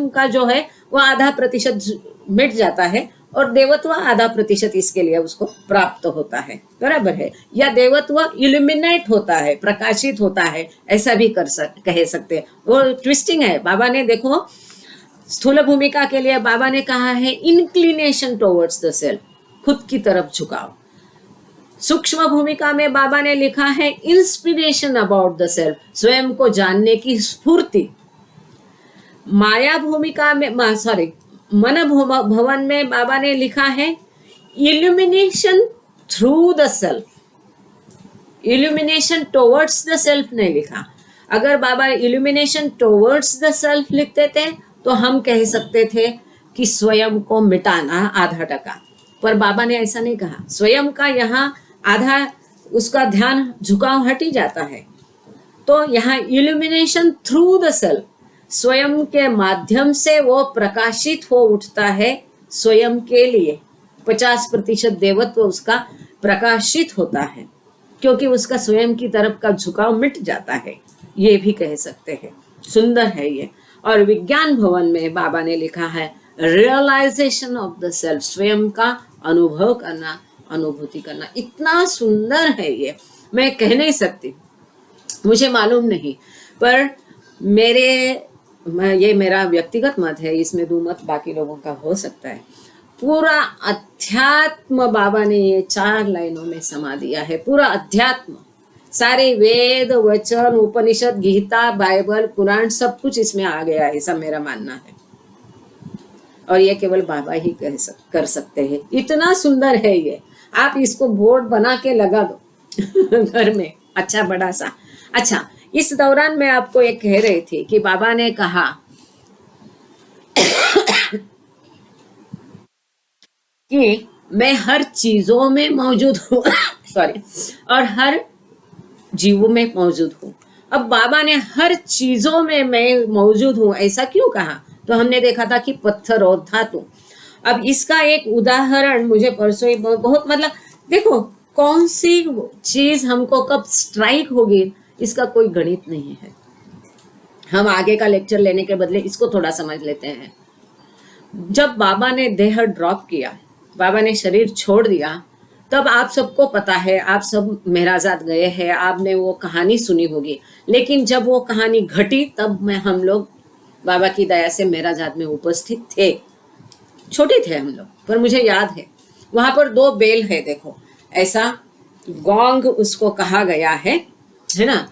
का जो है वो 0.5% मिट जाता है और देवत्व 0.5% इसके लिए उसको प्राप्त होता है, बराबर है। या देवत्व इल्यूमिनेट होता है, प्रकाशित होता है, ऐसा भी कह सकते हैं। वो ट्विस्टिंग है। बाबा ने देखो, स्थूल भूमिका के लिए बाबा ने कहा है इंक्लिनेशन टुवर्ड्स द सेल्फ, खुद की तरफ झुकाव। सूक्ष्म भूमिका में बाबा ने लिखा है इंस्पिरेशन अबाउट द सेल्फ, स्वयं को जानने की स्फूर्ति। माया भूमिका में मन भवन में बाबा ने लिखा है illumination through the self, illumination towards the self नहीं लिखा। अगर बाबा इल्यूमिनेशन टुवर्ड्स द सेल्फ लिखते थे तो हम कह सकते थे कि स्वयं को मिटाना 0.5%, पर बाबा ने ऐसा नहीं कहा। स्वयं का यहाँ आधा उसका ध्यान झुकाव हट ही जाता है। तो यहाँ इल्यूमिनेशन थ्रू द सेल्फ, स्वयं के माध्यम से वो प्रकाशित हो उठता है स्वयं के लिए। 50% देवत्व उसका प्रकाशित होता है, क्योंकि उसका स्वयं की तरफ का झुकाव मिट जाता है, ये भी कह सकते हैं। सुंदर है ये। और विज्ञान भवन में बाबा ने लिखा है रियलाइजेशन ऑफ द सेल्फ, स्वयं का अनुभव करना, अनुभूति करना। इतना सुंदर है ये, मैं कह नहीं सकती, मुझे मालूम नहीं, पर ये मेरा व्यक्तिगत मत है, इसमें दुमत बाकी लोगों का हो सकता है। पूरा अध्यात्म बाबा ने ये 4 लाइनों में समा दिया है, पूरा अध्यात्म। सारे वेद, वचन, उपनिषद, गीता, बाइबल, कुरान, सब कुछ इसमें आ गया है, ऐसा मेरा मानना है। और ये केवल बाबा ही कर सकते हैं। इतना सुंदर है ये, आप इसको बोर्ड बना के लगा दो घर में, अच्छा बड़ा सा। अच्छा, इस दौरान मैं आपको एक कह रही थी कि बाबा ने कहा कि मैं हर चीजों में मौजूद हूँ सॉरी, और हर जीवों में मौजूद हूँ। अब बाबा ने हर चीजों में मैं मौजूद हूँ ऐसा क्यों कहा? तो हमने देखा था कि पत्थर और धातु। अब इसका एक उदाहरण मुझे परसों ही बहुत मतलब, देखो कौन सी चीज हमको कब स्ट्राइक होगी इसका कोई गणित नहीं है। हम आगे का लेक्चर लेने के बदले इसको थोड़ा समझ लेते हैं। जब बाबा ने देह ड्रॉप किया, बाबा ने शरीर छोड़ दिया, तब आप सबको पता है, आप सब मेहराजाद गए हैं, आपने वो कहानी सुनी होगी। लेकिन जब वो कहानी घटी तब हम लोग बाबा की दया से मेहराजाद में उपस्थित थे। छोटे थे हम लोग, पर मुझे याद है वहां पर 2 बेल है, देखो ऐसा गोंग उसको कहा गया है ना।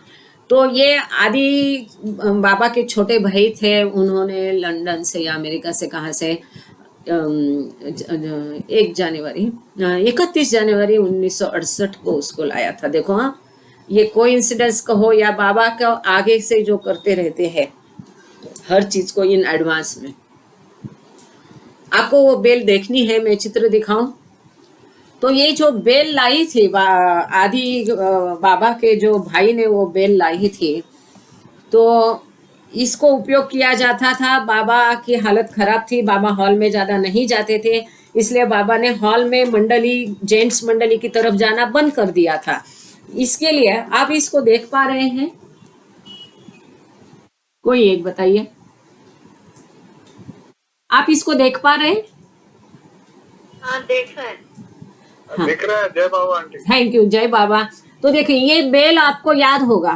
तो ये आदि बाबा के छोटे भाई थे, उन्होंने लंदन से या अमेरिका से कहाँ से 31 जनवरी 1968 को उसको लाया था। देखो हाँ, ये कोइंसिडेंस कहो या बाबा का आगे से जो करते रहते हैं हर चीज को इन एडवांस में। आपको वो बेल देखनी है, मैं चित्र दिखाऊं तो ये जो बेल लाई थी आदि बाबा के जो भाई ने वो बेल लाई थी, तो इसको उपयोग किया जाता था। बाबा की हालत खराब थी, बाबा हॉल में ज्यादा नहीं जाते थे, इसलिए बाबा ने हॉल में मंडली, जेंट्स मंडली की तरफ जाना बंद कर दिया था। इसके लिए आप इसको देख पा रहे हैं? कोई एक बताइए, आप इसको देख पा रहे हैं? हाँ देख रहे हैं। हाँ। दिख रहा है। जय बाबा आंटी। थैंक यू, जय बाबा। तो देखिए ये बेल आपको याद होगा,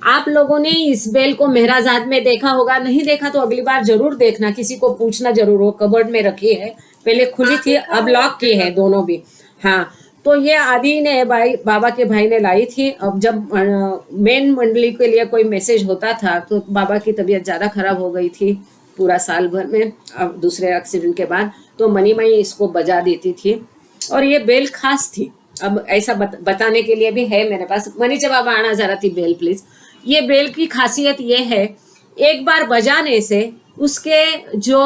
आप लोगों ने इस बेल को मेहराजाद में देखा होगा, नहीं देखा तो अगली बार जरूर देखना, किसी को पूछना जरूर। वो कबर्ड में रखी है, पहले खुली थी, अब लॉक की है दोनों भी। हाँ, तो ये आदि ने भाई बाबा के भाई ने लाई थी। अब जब मेन मंडली के लिए कोई मैसेज होता था तो बाबा की तबीयत ज्यादा खराब हो गई थी पूरा साल भर में, अब दूसरे एक्सीडेंट के बाद, तो मनीमाई इसको बजा देती थी। और ये बेल खास थी। अब ऐसा बताने के लिए भी है मेरे पास। मनीचा बाबा आना जरा थी बेल प्लीज। ये बेल की खासियत ये है, एक बार बजाने से उसके जो,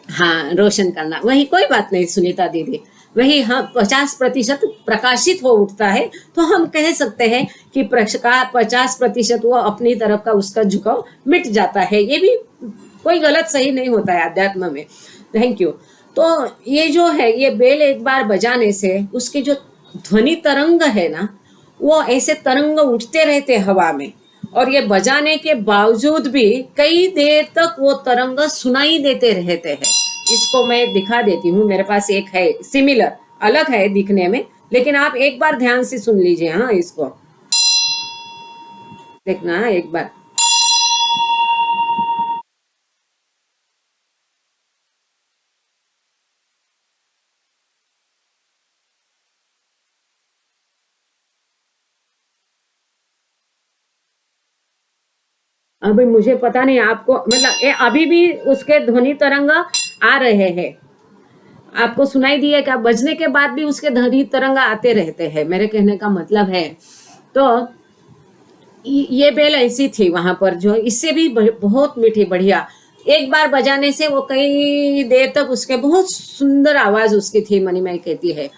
हाँ रोशन करना, वही कोई बात नहीं सुनीता दीदी, वही हाँ 50% प्रकाशित हो उठता है। तो हम कह सकते हैं कि 50% वो अपनी तरफ का उसका झुकाव मिट जाता है। ये भी कोई गलत सही नहीं होता है अध्यात्म में। Thank you. तो ये जो है, ये बेल एक बार बजाने से उसके जो ध्वनि तरंग है ना, वो ऐसे तरंग उठते रहते हवा में, और ये बजाने के बावजूद भी कई देर तक वो तरंग सुनाई देते रहते हैं। इसको मैं दिखा देती हूँ, मेरे पास एक है सिमिलर, अलग है दिखने में, लेकिन आप एक बार ध्यान से सुन लीजिए। हाँ, इसको देखना एक बार। अभी मुझे पता नहीं आपको, मतलब ये अभी भी उसके ध्वनि तरंग आ रहे हैं, आपको सुनाई दिए क्या? बजने के बाद भी उसके ध्वनि तरंग आते रहते हैं, मेरे कहने का मतलब है। तो ये बेल ऐसी थी वहां पर, जो इससे भी बहुत मीठी बढ़िया, एक बार बजाने से वो कई देर तक उसके बहुत सुंदर आवाज उसकी थी, मनीमाई कहती है।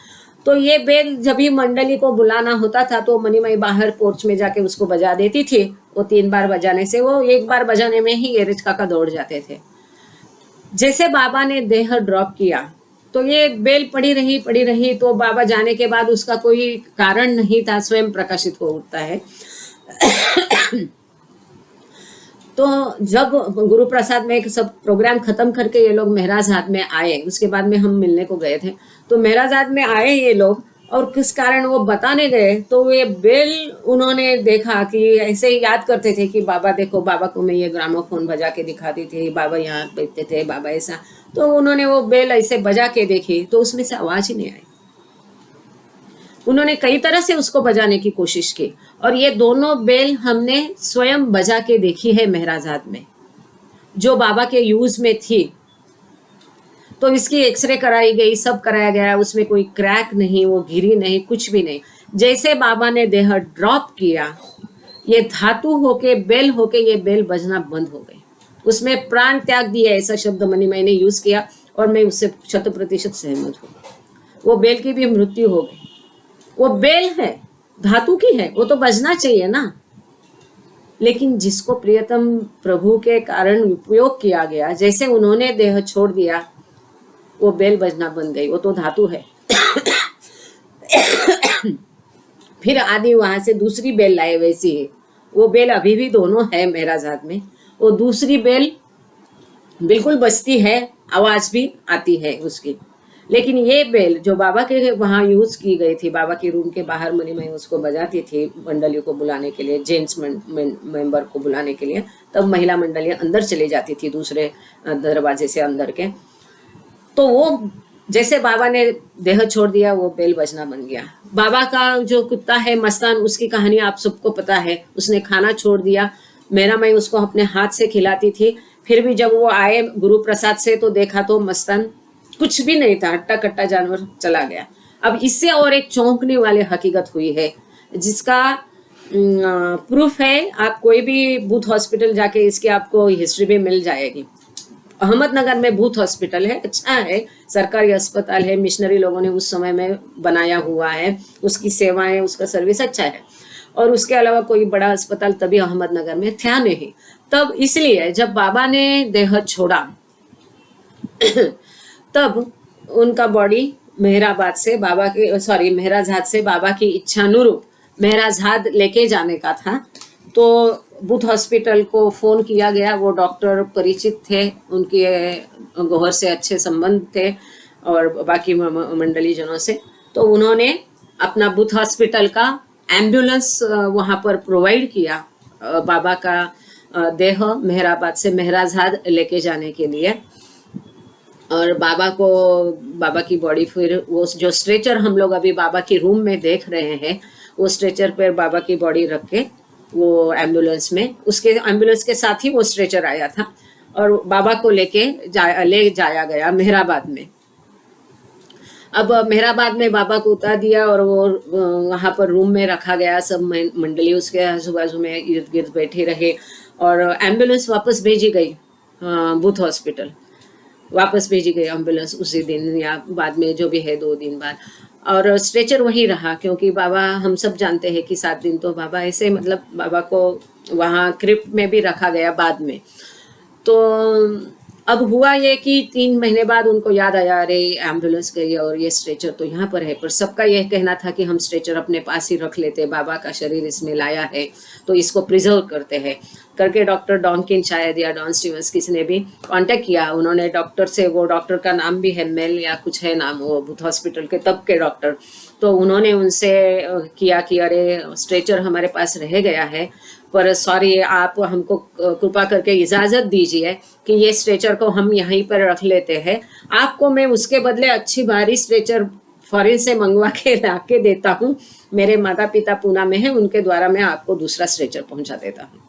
तो ये बेल जब भी मंडली को बुलाना होता था तो मनीमाई बाहर पोर्च में जाके उसको बजा देती थी। वो 3 बार बजाने से, वो एक बार बजाने में ही एरिज काका दौड़ जाते थे। जैसे बाबा ने देह ड्रॉप किया तो ये बेल पड़ी रही, तो बाबा जाने के बाद उसका कोई कारण नहीं था, स्वयं प्रकाशित हो उठता है। तो जब गुरु प्रसाद में सब प्रोग्राम खत्म करके ये लोग महराजाद में आए, उसके बाद में हम मिलने को गए थे, तो महराजाद में आए ये लोग, और किस कारण वो बताने गए, तो ये बेल उन्होंने देखा कि ऐसे ही याद करते थे कि बाबा देखो, बाबा को मैं ये ग्रामोफोन बजा के दिखाती थी, बाबा यहाँ बैठते थे, बाबा ऐसा। तो उन्होंने वो बेल ऐसे बजा के देखी तो उसमें से आवाज ही नहीं आई। उन्होंने कई तरह से उसको बजाने की कोशिश की, और ये दोनों बेल हमने स्वयं बजा के देखी है महराजाद में, जो बाबा के यूज में थी। तो इसकी एक्सरे कराई गई, सब कराया गया, उसमें कोई क्रैक नहीं, वो गिरी नहीं, कुछ भी नहीं। जैसे बाबा ने देह ड्रॉप किया, ये धातु होके बेल होके ये बेल बजना बंद हो गई, उसमें प्राण त्याग दिया, ऐसा शब्द मनीमाई ने यूज किया, और मैं उससे 100% सहमत हूँ। वो बेल की भी मृत्यु हो गई। वो बेल है, धातु की है, वो तो बजना चाहिए ना, लेकिन जिसको प्रियतम प्रभु के कारण उपयोग किया गया, जैसे उन्होंने देह छोड़ दिया, वो बेल बजना बन गई, वो तो धातु है। फिर आदि वहां से दूसरी बेल लाए, वैसी है वो बेल, अभी भी दोनों है महराजाद में। वो दूसरी बेल बिल्कुल बजती है, आवाज भी आती है उसकी, लेकिन ये बेल जो बाबा के वहां यूज की गई थी, बाबा के रूम के बाहर मनीमाई उसको बजाती थी मंडलियों को बुलाने के लिए, जेंट्स मेंबर को बुलाने के लिए, तब महिला मंडलियां अंदर चली जाती थी दूसरे दरवाजे से अंदर के। तो वो जैसे बाबा ने देह छोड़ दिया, वो बेल बजना बन गया। बाबा का जो कुत्ता है मस्तान, उसकी कहानी आप सबको पता है, उसने खाना छोड़ दिया, मेरा माई उसको अपने हाथ से खिलाती थी, फिर भी जब वो आए गुरु प्रसाद से तो देखा तो मस्तान कुछ भी नहीं था, हट्टा कट्टा जानवर चला गया। अब इससे और एक चौंकने वाली हकीकत हुई है, जिसका प्रूफ है, आप कोई भी बूथ हॉस्पिटल जाके इसकी आपको हिस्ट्री भी मिल जाएगी। अहमदनगर में बूथ हॉस्पिटल है, अच्छा है, सरकारी अस्पताल है, मिशनरी लोगों ने उस समय में बनाया हुआ है, उसकी सेवाएं, उसका सर्विस अच्छा है, और उसके अलावा कोई बड़ा अस्पताल तभी अहमदनगर में था नहीं। तब इसलिए जब बाबा ने देह छोड़ा तब उनका बॉडी मेहराबाद से बाबा के महराजाद से बाबा की इच्छानुरूप महराजाद लेके जाने का था। तो बूथ हॉस्पिटल को फोन किया गया, वो डॉक्टर परिचित थे, उनके गोहर से अच्छे संबंध थे, और बाकी मंडली जनों से। तो उन्होंने अपना बूथ हॉस्पिटल का एम्बुलेंस वहाँ पर प्रोवाइड किया बाबा का देह मेहराबाद से महराजहाद लेके जाने के लिए। और बाबा की बॉडी फिर वो जो स्ट्रेचर हम लोग अभी बाबा की रूम में देख रहे हैं, वो स्ट्रेचर पर बाबा की बॉडी रख के वो एम्बुलेंस में, उसके एम्बुलेंस के साथ ही वो स्ट्रेचर आया था और बाबा को ले जाया गया मेहराबाद में। अब मेहराबाद में बाबा को उतार दिया और वो वहाँ पर रूम में रखा गया। सब मंडली उसके आजू बाजू में इर्द गिर्द बैठे रहे और एम्बुलेंस वापस भेजी गई बूथ हॉस्पिटल, वापस भेजी गई एम्बुलेंस उसी दिन या बाद में, जो भी है 2 दिन बाद। और स्ट्रेचर वही रहा क्योंकि बाबा, हम सब जानते हैं कि 7 दिन तो बाबा ऐसे, मतलब बाबा को वहाँ क्रिप्ट में भी रखा गया बाद में। तो अब हुआ ये कि 3 महीने बाद उनको याद आया, अरे एम्बुलेंस गई और ये स्ट्रेचर तो यहाँ पर है। पर सबका यह कहना था कि हम स्ट्रेचर अपने पास ही रख लेते, बाबा का शरीर इसमें लाया है तो इसको प्रिजर्व करते हैं करके डॉक्टर डॉनकिन शायद या डॉन स्टीवंस किसी ने भी कांटेक्ट किया। उन्होंने डॉक्टर से, वो डॉक्टर का नाम भी है मेल या कुछ है नाम, वो बूथ हॉस्पिटल के तब के डॉक्टर। तो उन्होंने उनसे किया कि अरे स्ट्रेचर हमारे पास रह गया है, पर सॉरी आप हमको कृपा करके इजाज़त दीजिए कि ये स्ट्रेचर को हम यहीं पर रख लेते हैं, आपको मैं उसके बदले अच्छी भारी स्ट्रेचर फॉरेन से मंगवा के ला के देता हूँ। मेरे माता पिता पूना में है, उनके द्वारा मैं आपको दूसरा स्ट्रेचर पहुँचा देता हूँ।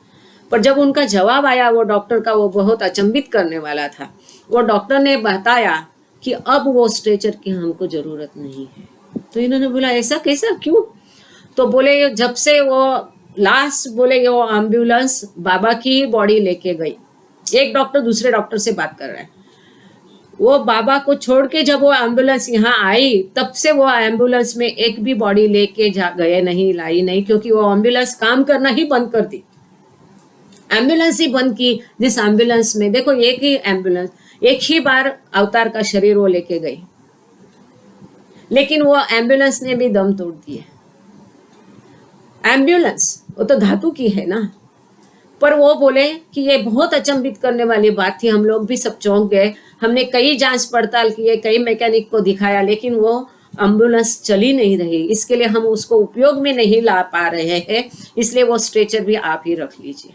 पर जब उनका जवाब आया वो डॉक्टर का, वो बहुत अचंभित करने वाला था। वो डॉक्टर ने बताया कि अब वो स्ट्रेचर की हमको ज़रूरत नहीं है। तो इन्होंने बोला ऐसा कैसा, क्यों? तो बोले जब से वो लास्ट, बोले वो एम्बुलेंस बाबा की बॉडी लेके गई, एक डॉक्टर दूसरे डॉक्टर से बात कर रहा है, वो बाबा को छोड़ के जब वो एम्बुलेंस यहाँ आई तब से वो एम्बुलेंस में एक भी बॉडी लेके गए नहीं, लाई नहीं, क्योंकि वो एम्बुलेंस काम करना ही बंद कर दी। एम्बुलेंस ही बंद की, जिस एम्बुलेंस में देखो एक ही एम्बुलेंस, एक ही बार अवतार का शरीर वो लेके गई, लेकिन वो एम्बुलेंस ने भी दम तोड़ दिए। एम्बुलेंस वो तो धातु की है ना। पर वो बोले कि ये बहुत अचंभित करने वाली बात थी, हम लोग भी सब चौंक गए। हमने कई जांच पड़ताल किए, कई मैकेनिक को दिखाया, लेकिन वो एम्बुलेंस चली नहीं रही, इसके लिए हम उसको उपयोग में नहीं ला पा रहे हैं, इसलिए वो स्ट्रेचर भी आप ही रख लीजिए।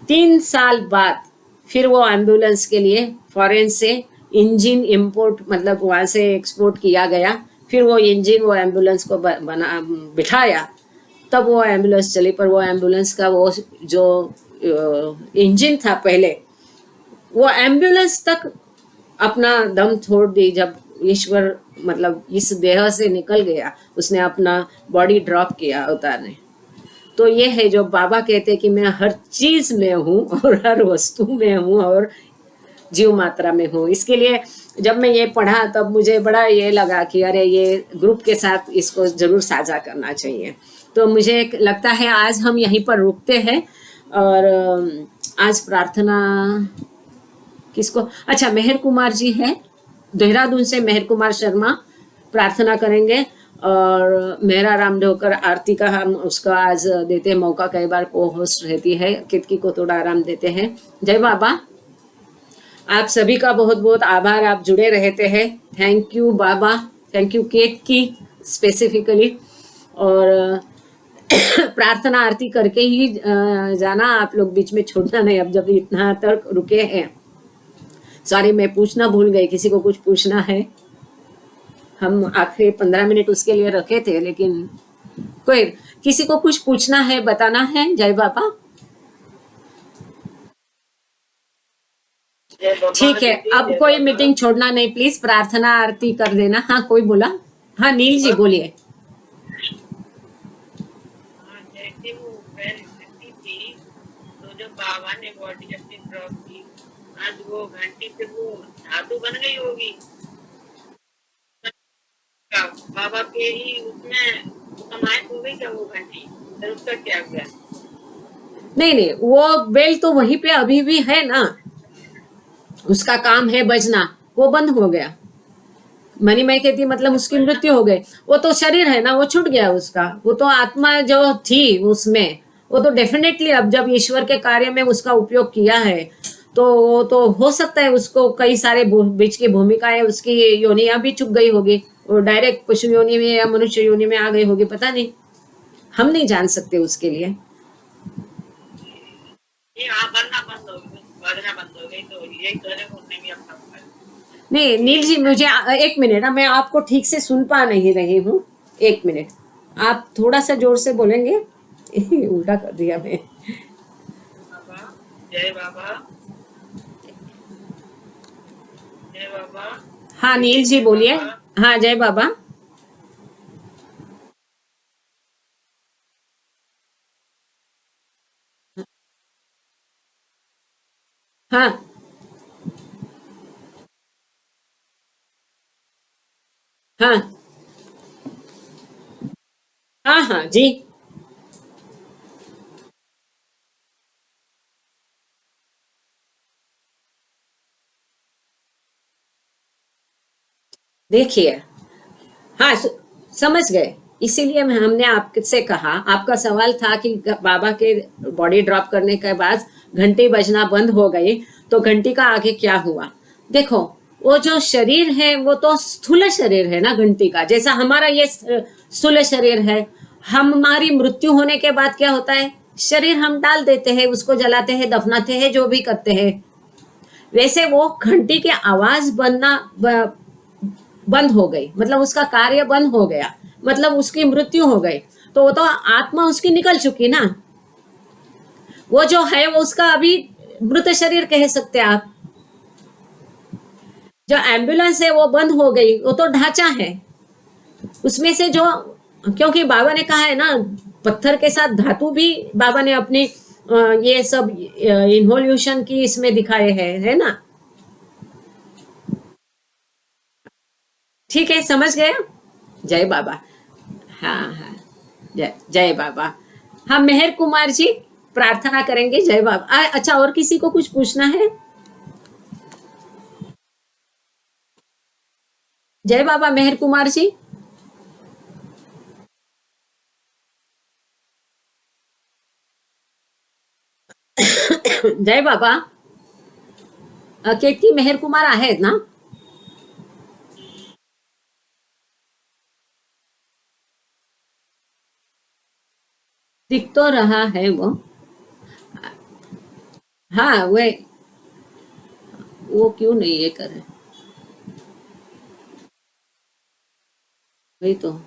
3 साल बाद फिर वो एम्बुलेंस के लिए फॉरेन से इंजन इंपोर्ट, मतलब वहाँ से एक्सपोर्ट किया गया। फिर वो इंजन वो एम्बुलेंस को बिठाया, तब वो एम्बुलेंस चली। पर वो एम्बुलेंस का वो जो इंजन था पहले, वो एम्बुलेंस तक अपना दम छोड़ दी जब ईश्वर मतलब इस देह से निकल गया, उसने अपना बॉडी ड्रॉप किया अवतार ने। तो ये है जो बाबा कहते हैं कि मैं हर चीज में हूँ और हर वस्तु में हूँ और जीव मात्रा में हूँ। इसके लिए जब मैं ये पढ़ा तब मुझे बड़ा ये लगा कि अरे ये ग्रुप के साथ इसको जरूर साझा करना चाहिए। तो मुझे लगता है आज हम यहीं पर रुकते हैं और आज प्रार्थना किसको, अच्छा मेहर कुमार जी है देहरादून से, मेहर कुमार शर्मा प्रार्थना करेंगे और मेहरा रामदेवकर आरती का हम उसका आज देते हैं मौका, कई बार को होस्ट रहती है, कितकी को थोड़ा आराम देते हैं। जय बाबा, आप सभी का बहुत बहुत आभार, आप जुड़े रहते हैं। Thank you Baba, thank you Ketaki specifically. और प्रार्थना आरती करके ही जाना, आप लोग बीच में छोड़ना नहीं। अब जब इतना तक रुके हैं, सॉरी मैं पूछना भूल गई, किसी को कुछ पूछना है? हम आखिरी 15 मिनट उसके लिए रखे थे, लेकिन कोई किसी को कुछ पूछना है, बताना है? जय बाबा, ठीक है। अब कोई मीटिंग छोड़ना नहीं, प्लीज प्रार्थना आरती कर देना। हाँ कोई बोला? हाँ नील जी बोलिए। जैसे वो पैर स्थिति थी तो जब बाबा ने बॉडी अपनी ड्रॉप की, आज वो घंटी से वो धातु बन गई होगी बाबा के ही, उसमें समाहित हो गई क्या वो घंटी? फिर उसका क्या हुआ? नहीं, वो बेल तो वहीं पे अभी भी है ना, उसका काम है बजना, वो बंद हो गया। मणिमय कहती मतलब उसकी मृत्यु हो गई, वो तो शरीर है ना, वो छूट गया उसका, वो तो आत्मा जो थी उसमें, वो तो डेफिनेटली अब जब ईश्वर के कार्य में उसका उपयोग किया है तो हो सकता है उसको कई सारे बीच की भूमिकाएं, उसकी योनियां भी चुक गई होगी, वो डायरेक्ट पशु योनि में या मनुष्य योनि में आ गई होगी, पता नहीं, हम नहीं जान सकते उसके लिए। ये हाँ बनना बंद हो गई, बढ़ना बंद हो गई, तो यही तो है उन्होंने भी अपना नहीं नील जी, मुझे एक मिनट, मैं आपको ठीक से सुन पा नहीं रही हूँ, एक मिनट, आप थोड़ा सा जोर से बोलेंगे। उल्टा कर दिया मैं। बाबा, जय बाबा, जय बाबा। हाँ नील जी बोलिए। हाँ जय बाबा। हाँ हाँ हाँ हाँ जी। देखिए, हाँ समझ गए, इसीलिए हमने आपसे कहा, आपका सवाल था कि बाबा के बॉडी ड्रॉप करने के बाद घंटी बजना बंद हो गई, तो घंटी का आगे क्या हुआ। देखो, वो जो शरीर है वो तो स्थूल शरीर है ना घंटी का, जैसा हमारा ये स्थूल शरीर है। हमारी मृत्यु होने के बाद क्या होता है, शरीर हम डाल देते हैं, उसको जलाते हैं, दफनाते हैं, जो भी करते हैं। वैसे वो घंटी की आवाज बंद हो गई, मतलब उसका कार्य बंद हो गया, मतलब उसकी मृत्यु हो गई, तो वो तो आत्मा उसकी निकल चुकी ना। वो जो है वो उसका अभी मृत शरीर कह सकते हैं आप। जो एम्बुलेंस है वो बंद हो गई, वो तो ढांचा है उसमें से जो, क्योंकि बाबा ने कहा है ना, पत्थर के साथ धातु भी बाबा ने अपनी ये सब इन्वोल्यूशन की इसमें दिखाए हैं, है ना। ठीक है, समझ गए। जय बाबा। हाँ हाँ, जय जय बाबा। हाँ मेहर कुमार जी प्रार्थना करेंगे। जय बाबा। अच्छा, और किसी को कुछ पूछना है। जय बाबा मेहर कुमार जी। जय बाबा। कीर्ती मेहर कुमार आहेत ना। दिख तो रहा है वो। हाँ वो क्यों नहीं ये करे, वही तो।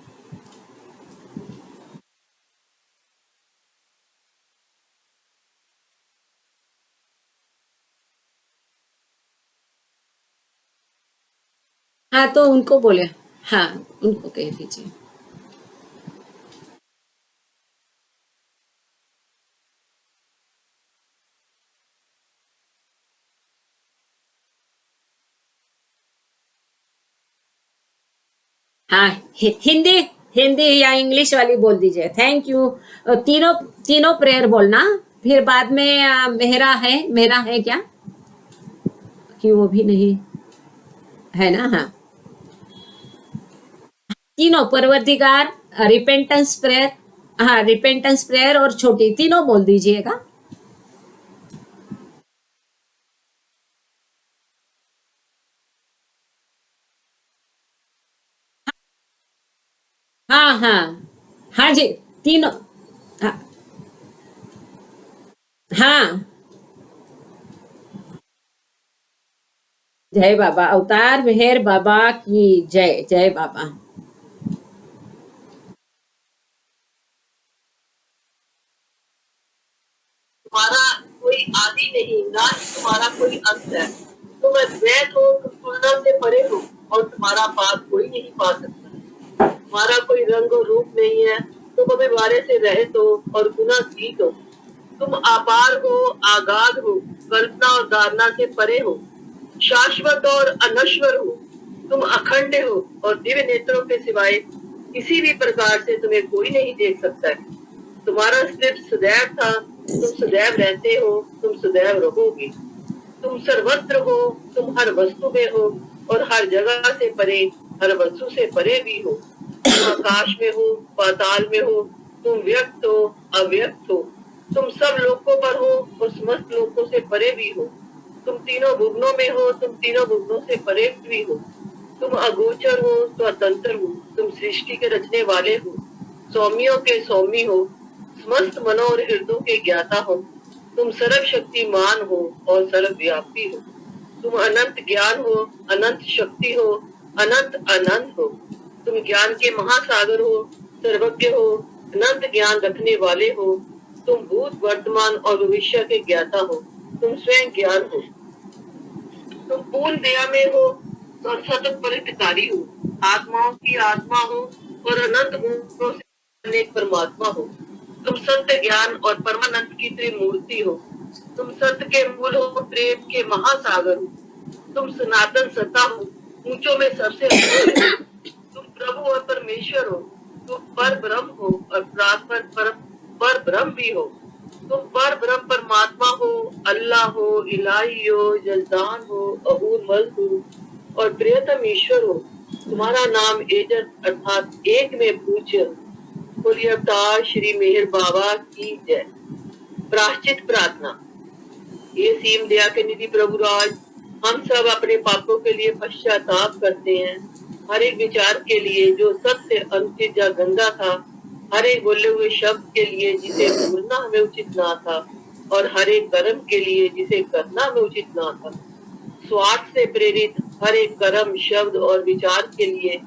हाँ तो उनको बोले, हाँ उनको कह दीजिए। हाँ हिंदी, हिंदी या इंग्लिश वाली बोल दीजिए। Thank you. तीनों तीनों प्रेयर बोलना, फिर बाद में मेरा है क्या, कि वो भी नहीं है ना। हाँ तीनों परवरदिगार, रिपेंटेंस प्रेयर, हाँ रिपेंटेंस प्रेयर और छोटी तीनों बोल दीजिएगा। हाँ हाँ हाँ जी, तीनों। हाँ हाँ, जय बाबा, अवतार मेहर बाबा की जय। जय बाबा। तुम्हारा कोई आदि नहीं, ना ही तुम्हारा कोई अंत है। तुम अद्वैत हो, तुम तुलना से परे हो, और तुम्हारा पास कोई नहीं पा सकता। तुम्हारा कोई रंग और रूप नहीं है। तुम अभिवारे से रहित हो और गुनातीत हो। तुम अपार हो, आगाध हो, कल्पना और धारणा से परे हो, शाश्वत और अनश्वर हो। तुम अखंड हो और दिव्य नेत्रों के सिवाय किसी भी प्रकार से तुम्हें कोई नहीं देख सकता है। तुम्हारा अस्तित्व सदैव था, तुम सदैव रहते हो, तुम सदैव रहोगे। तुम सर्वत्र हो, तुम हर वस्तु में हो और हर जगह से परे, हर वस्तु से परे भी हो। तुम आकाश में हो, पाताल में हो, तुम व्यक्त हो, अव्यक्त हो। तुम सब लोकों पर हो और समस्त लोकों से परे भी हो। तुम तीनों भुवनों में हो, तुम तीनों भुवनों से परे भी हो, तुम अगोचर हो, स्वतंत्र हो, तुम सृष्टि के रचने वाले हो, सौम्यों के सौम्य हो, समस्त मनों और हृदयों के ज्ञाता हो, तुम सर्वशक्तिमान हो और सर्वव्यापी हो, तुम अनंत ज्ञान हो, अनंत शक्ति हो, अनंत आनंद हो, तुम ज्ञान के महासागर हो, सर्वज्ञ हो, अनंत ज्ञान रखने वाले हो, तुम भूत वर्तमान और भविष्य के ज्ञाता हो, तुम स्वयं ज्ञान हो, तुम पूर्ण दया में हो और सतत परितकारी हो, आत्माओं की आत्मा हो और अनंत गुणों से एक परमात्मा हो, तुम सत्य ज्ञान और परमानंद की त्रिमूर्ति हो, तुम सत्य के मूल हो, प्रेम के महासागर हो, तुम सनातन सत्ता हो, ऊंचों में सबसे ऊंचे हो, तुम प्रभु और परमेश्वर हो, तुम पर ब्रह्म हो और पर ब्रह्म भी हो, तुम पर ब्रह्म परमात्मा हो, अल्लाह हो, इलाही हो, जलदान हो, अहूर हो और प्रियतम ईश्वर हो, तुम्हारा नाम एजत अर्थात एक में पूज्य। बोलिए अवतार श्री मेहर बाबा की जय। प्राश्चित प्रार्थना। ये सीम दया के निधि प्रभु राज, हम सब अपने पापों के लिए पश्चाताप करते हैं, हर एक विचार के लिए जो सत्य अनुचित या गंदा था, हर एक बोले हुए शब्द के लिए जिसे बोलना हमें उचित ना था, और हर एक कर्म के लिए जिसे करना हमें उचित ना था, स्वार्थ से प्रेरित हर एक कर्म शब्द और विचार के लिए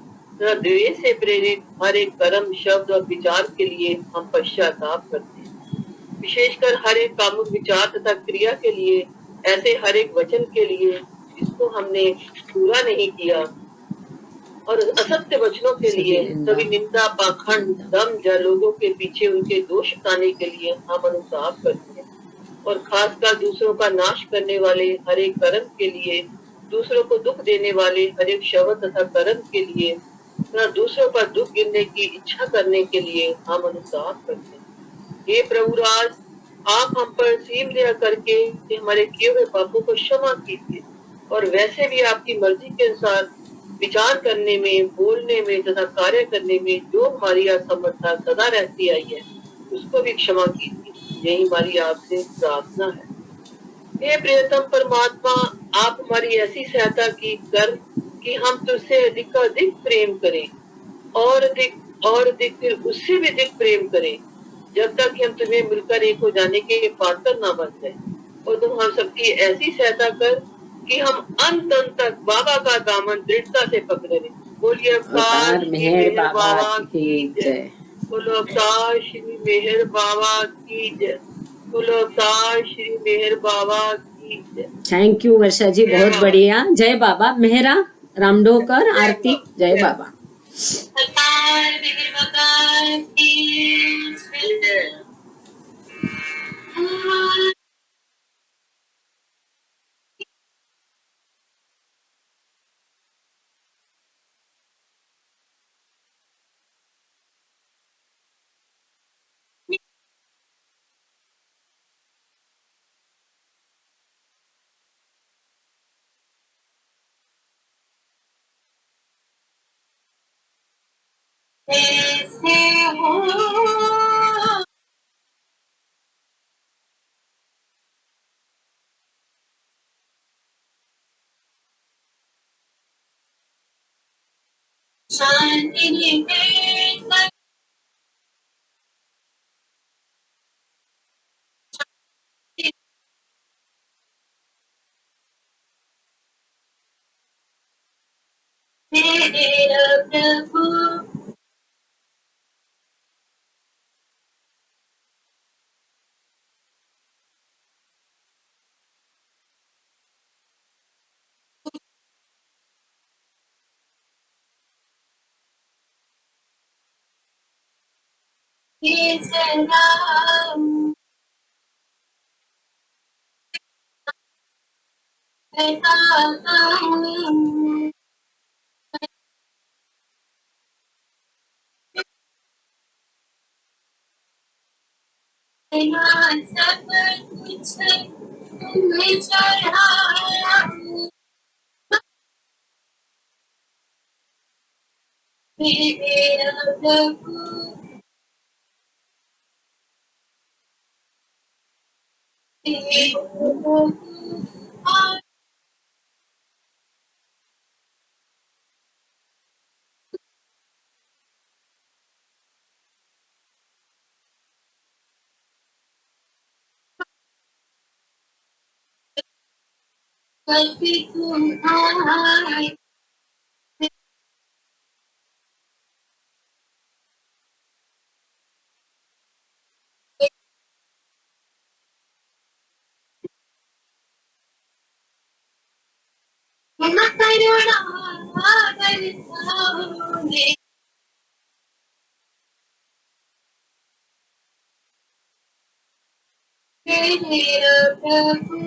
तथा द्वेष से प्रेरित हर एक कर्म शब्द और विचार के लिए हम पश्चाताप करते हैं। विशेषकर हर एक कामुक विचार तथा क्रिया के लिए, ऐसे हर एक वचन के लिए जिसको हमने पूरा नहीं किया, और असत्य वचनों के लिए, सभी निंदा पाखंड दम या लोगों के पीछे उनके दोष बताने के लिए हम अनुताप करते हैं, और खासकर दूसरों का नाश करने वाले हर एक कर्म के लिए, दूसरों को दुख देने वाले हर एक शब्द तथा कर्म के लिए, तथा दूसरों पर दुख गिरने की इच्छा करने के लिए हम अनुताप करते हैं। हे प्रभु राज, आप हम पर सीम दया करके हमारे किए हुए पापों को क्षमा कीजिए, और वैसे भी आपकी मर्जी के अनुसार विचार करने में, बोलने में तथा कार्य करने में जो हमारी असमर्थता सदा रहती आई है, उसको भी क्षमा कीजिए। यही हमारी आपसे प्रार्थना है। हे प्रियतम परमात्मा, आप हमारी ऐसी सहायता की कर कि हम तुझसे अधिक प्रेम करें, और अधिक फिर उससे भी अधिक प्रेम करें, जब तक कि हम तुम्हें मिलकर एक हो जाने के पात्र ना बन जाए, और तुम हम सबकी ऐसी सहायता कर कि हम अंत तक बाबा का दामन दृढ़ता से पकड़े रहें। बोलिए अवतार मेहर बाबा की जय। बोलो अवतार श्री मेहर बाबा की जय। बोलो अवतार श्री मेहर बाबा की जय। थैंक यू वर्षा जी, जय बहुत बाबा। बढ़िया। जय बाबा। मेहरा रामडोकर आरती। जय बाबा। अवतार मेहर बाबा की जय। ऐसे हो शांति निकेतन मेरा प्रभु के सलाम बताता हूँ। सब कुछ तुम्हें चढ़ाया मेरा प्रभु कभी तुम आए हम करुणा बरसाओगे मेरे प्रभु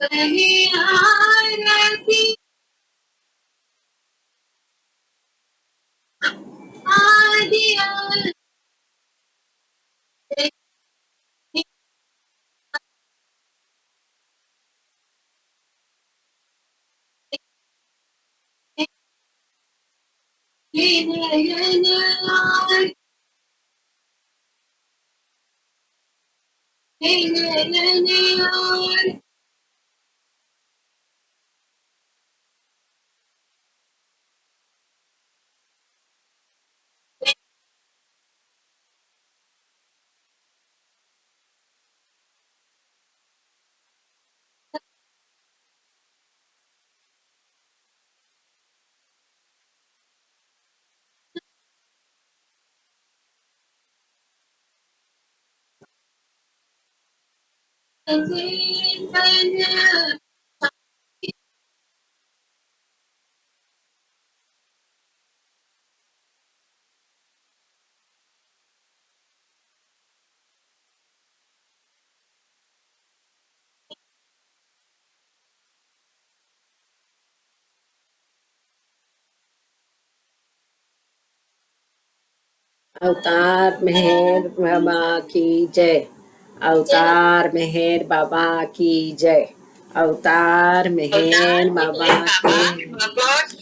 कहीं आरती आदिया अवतार मेहर बाबा की जय। अवतार मेहर बाबा की जय। अवतार मेहर बाबा की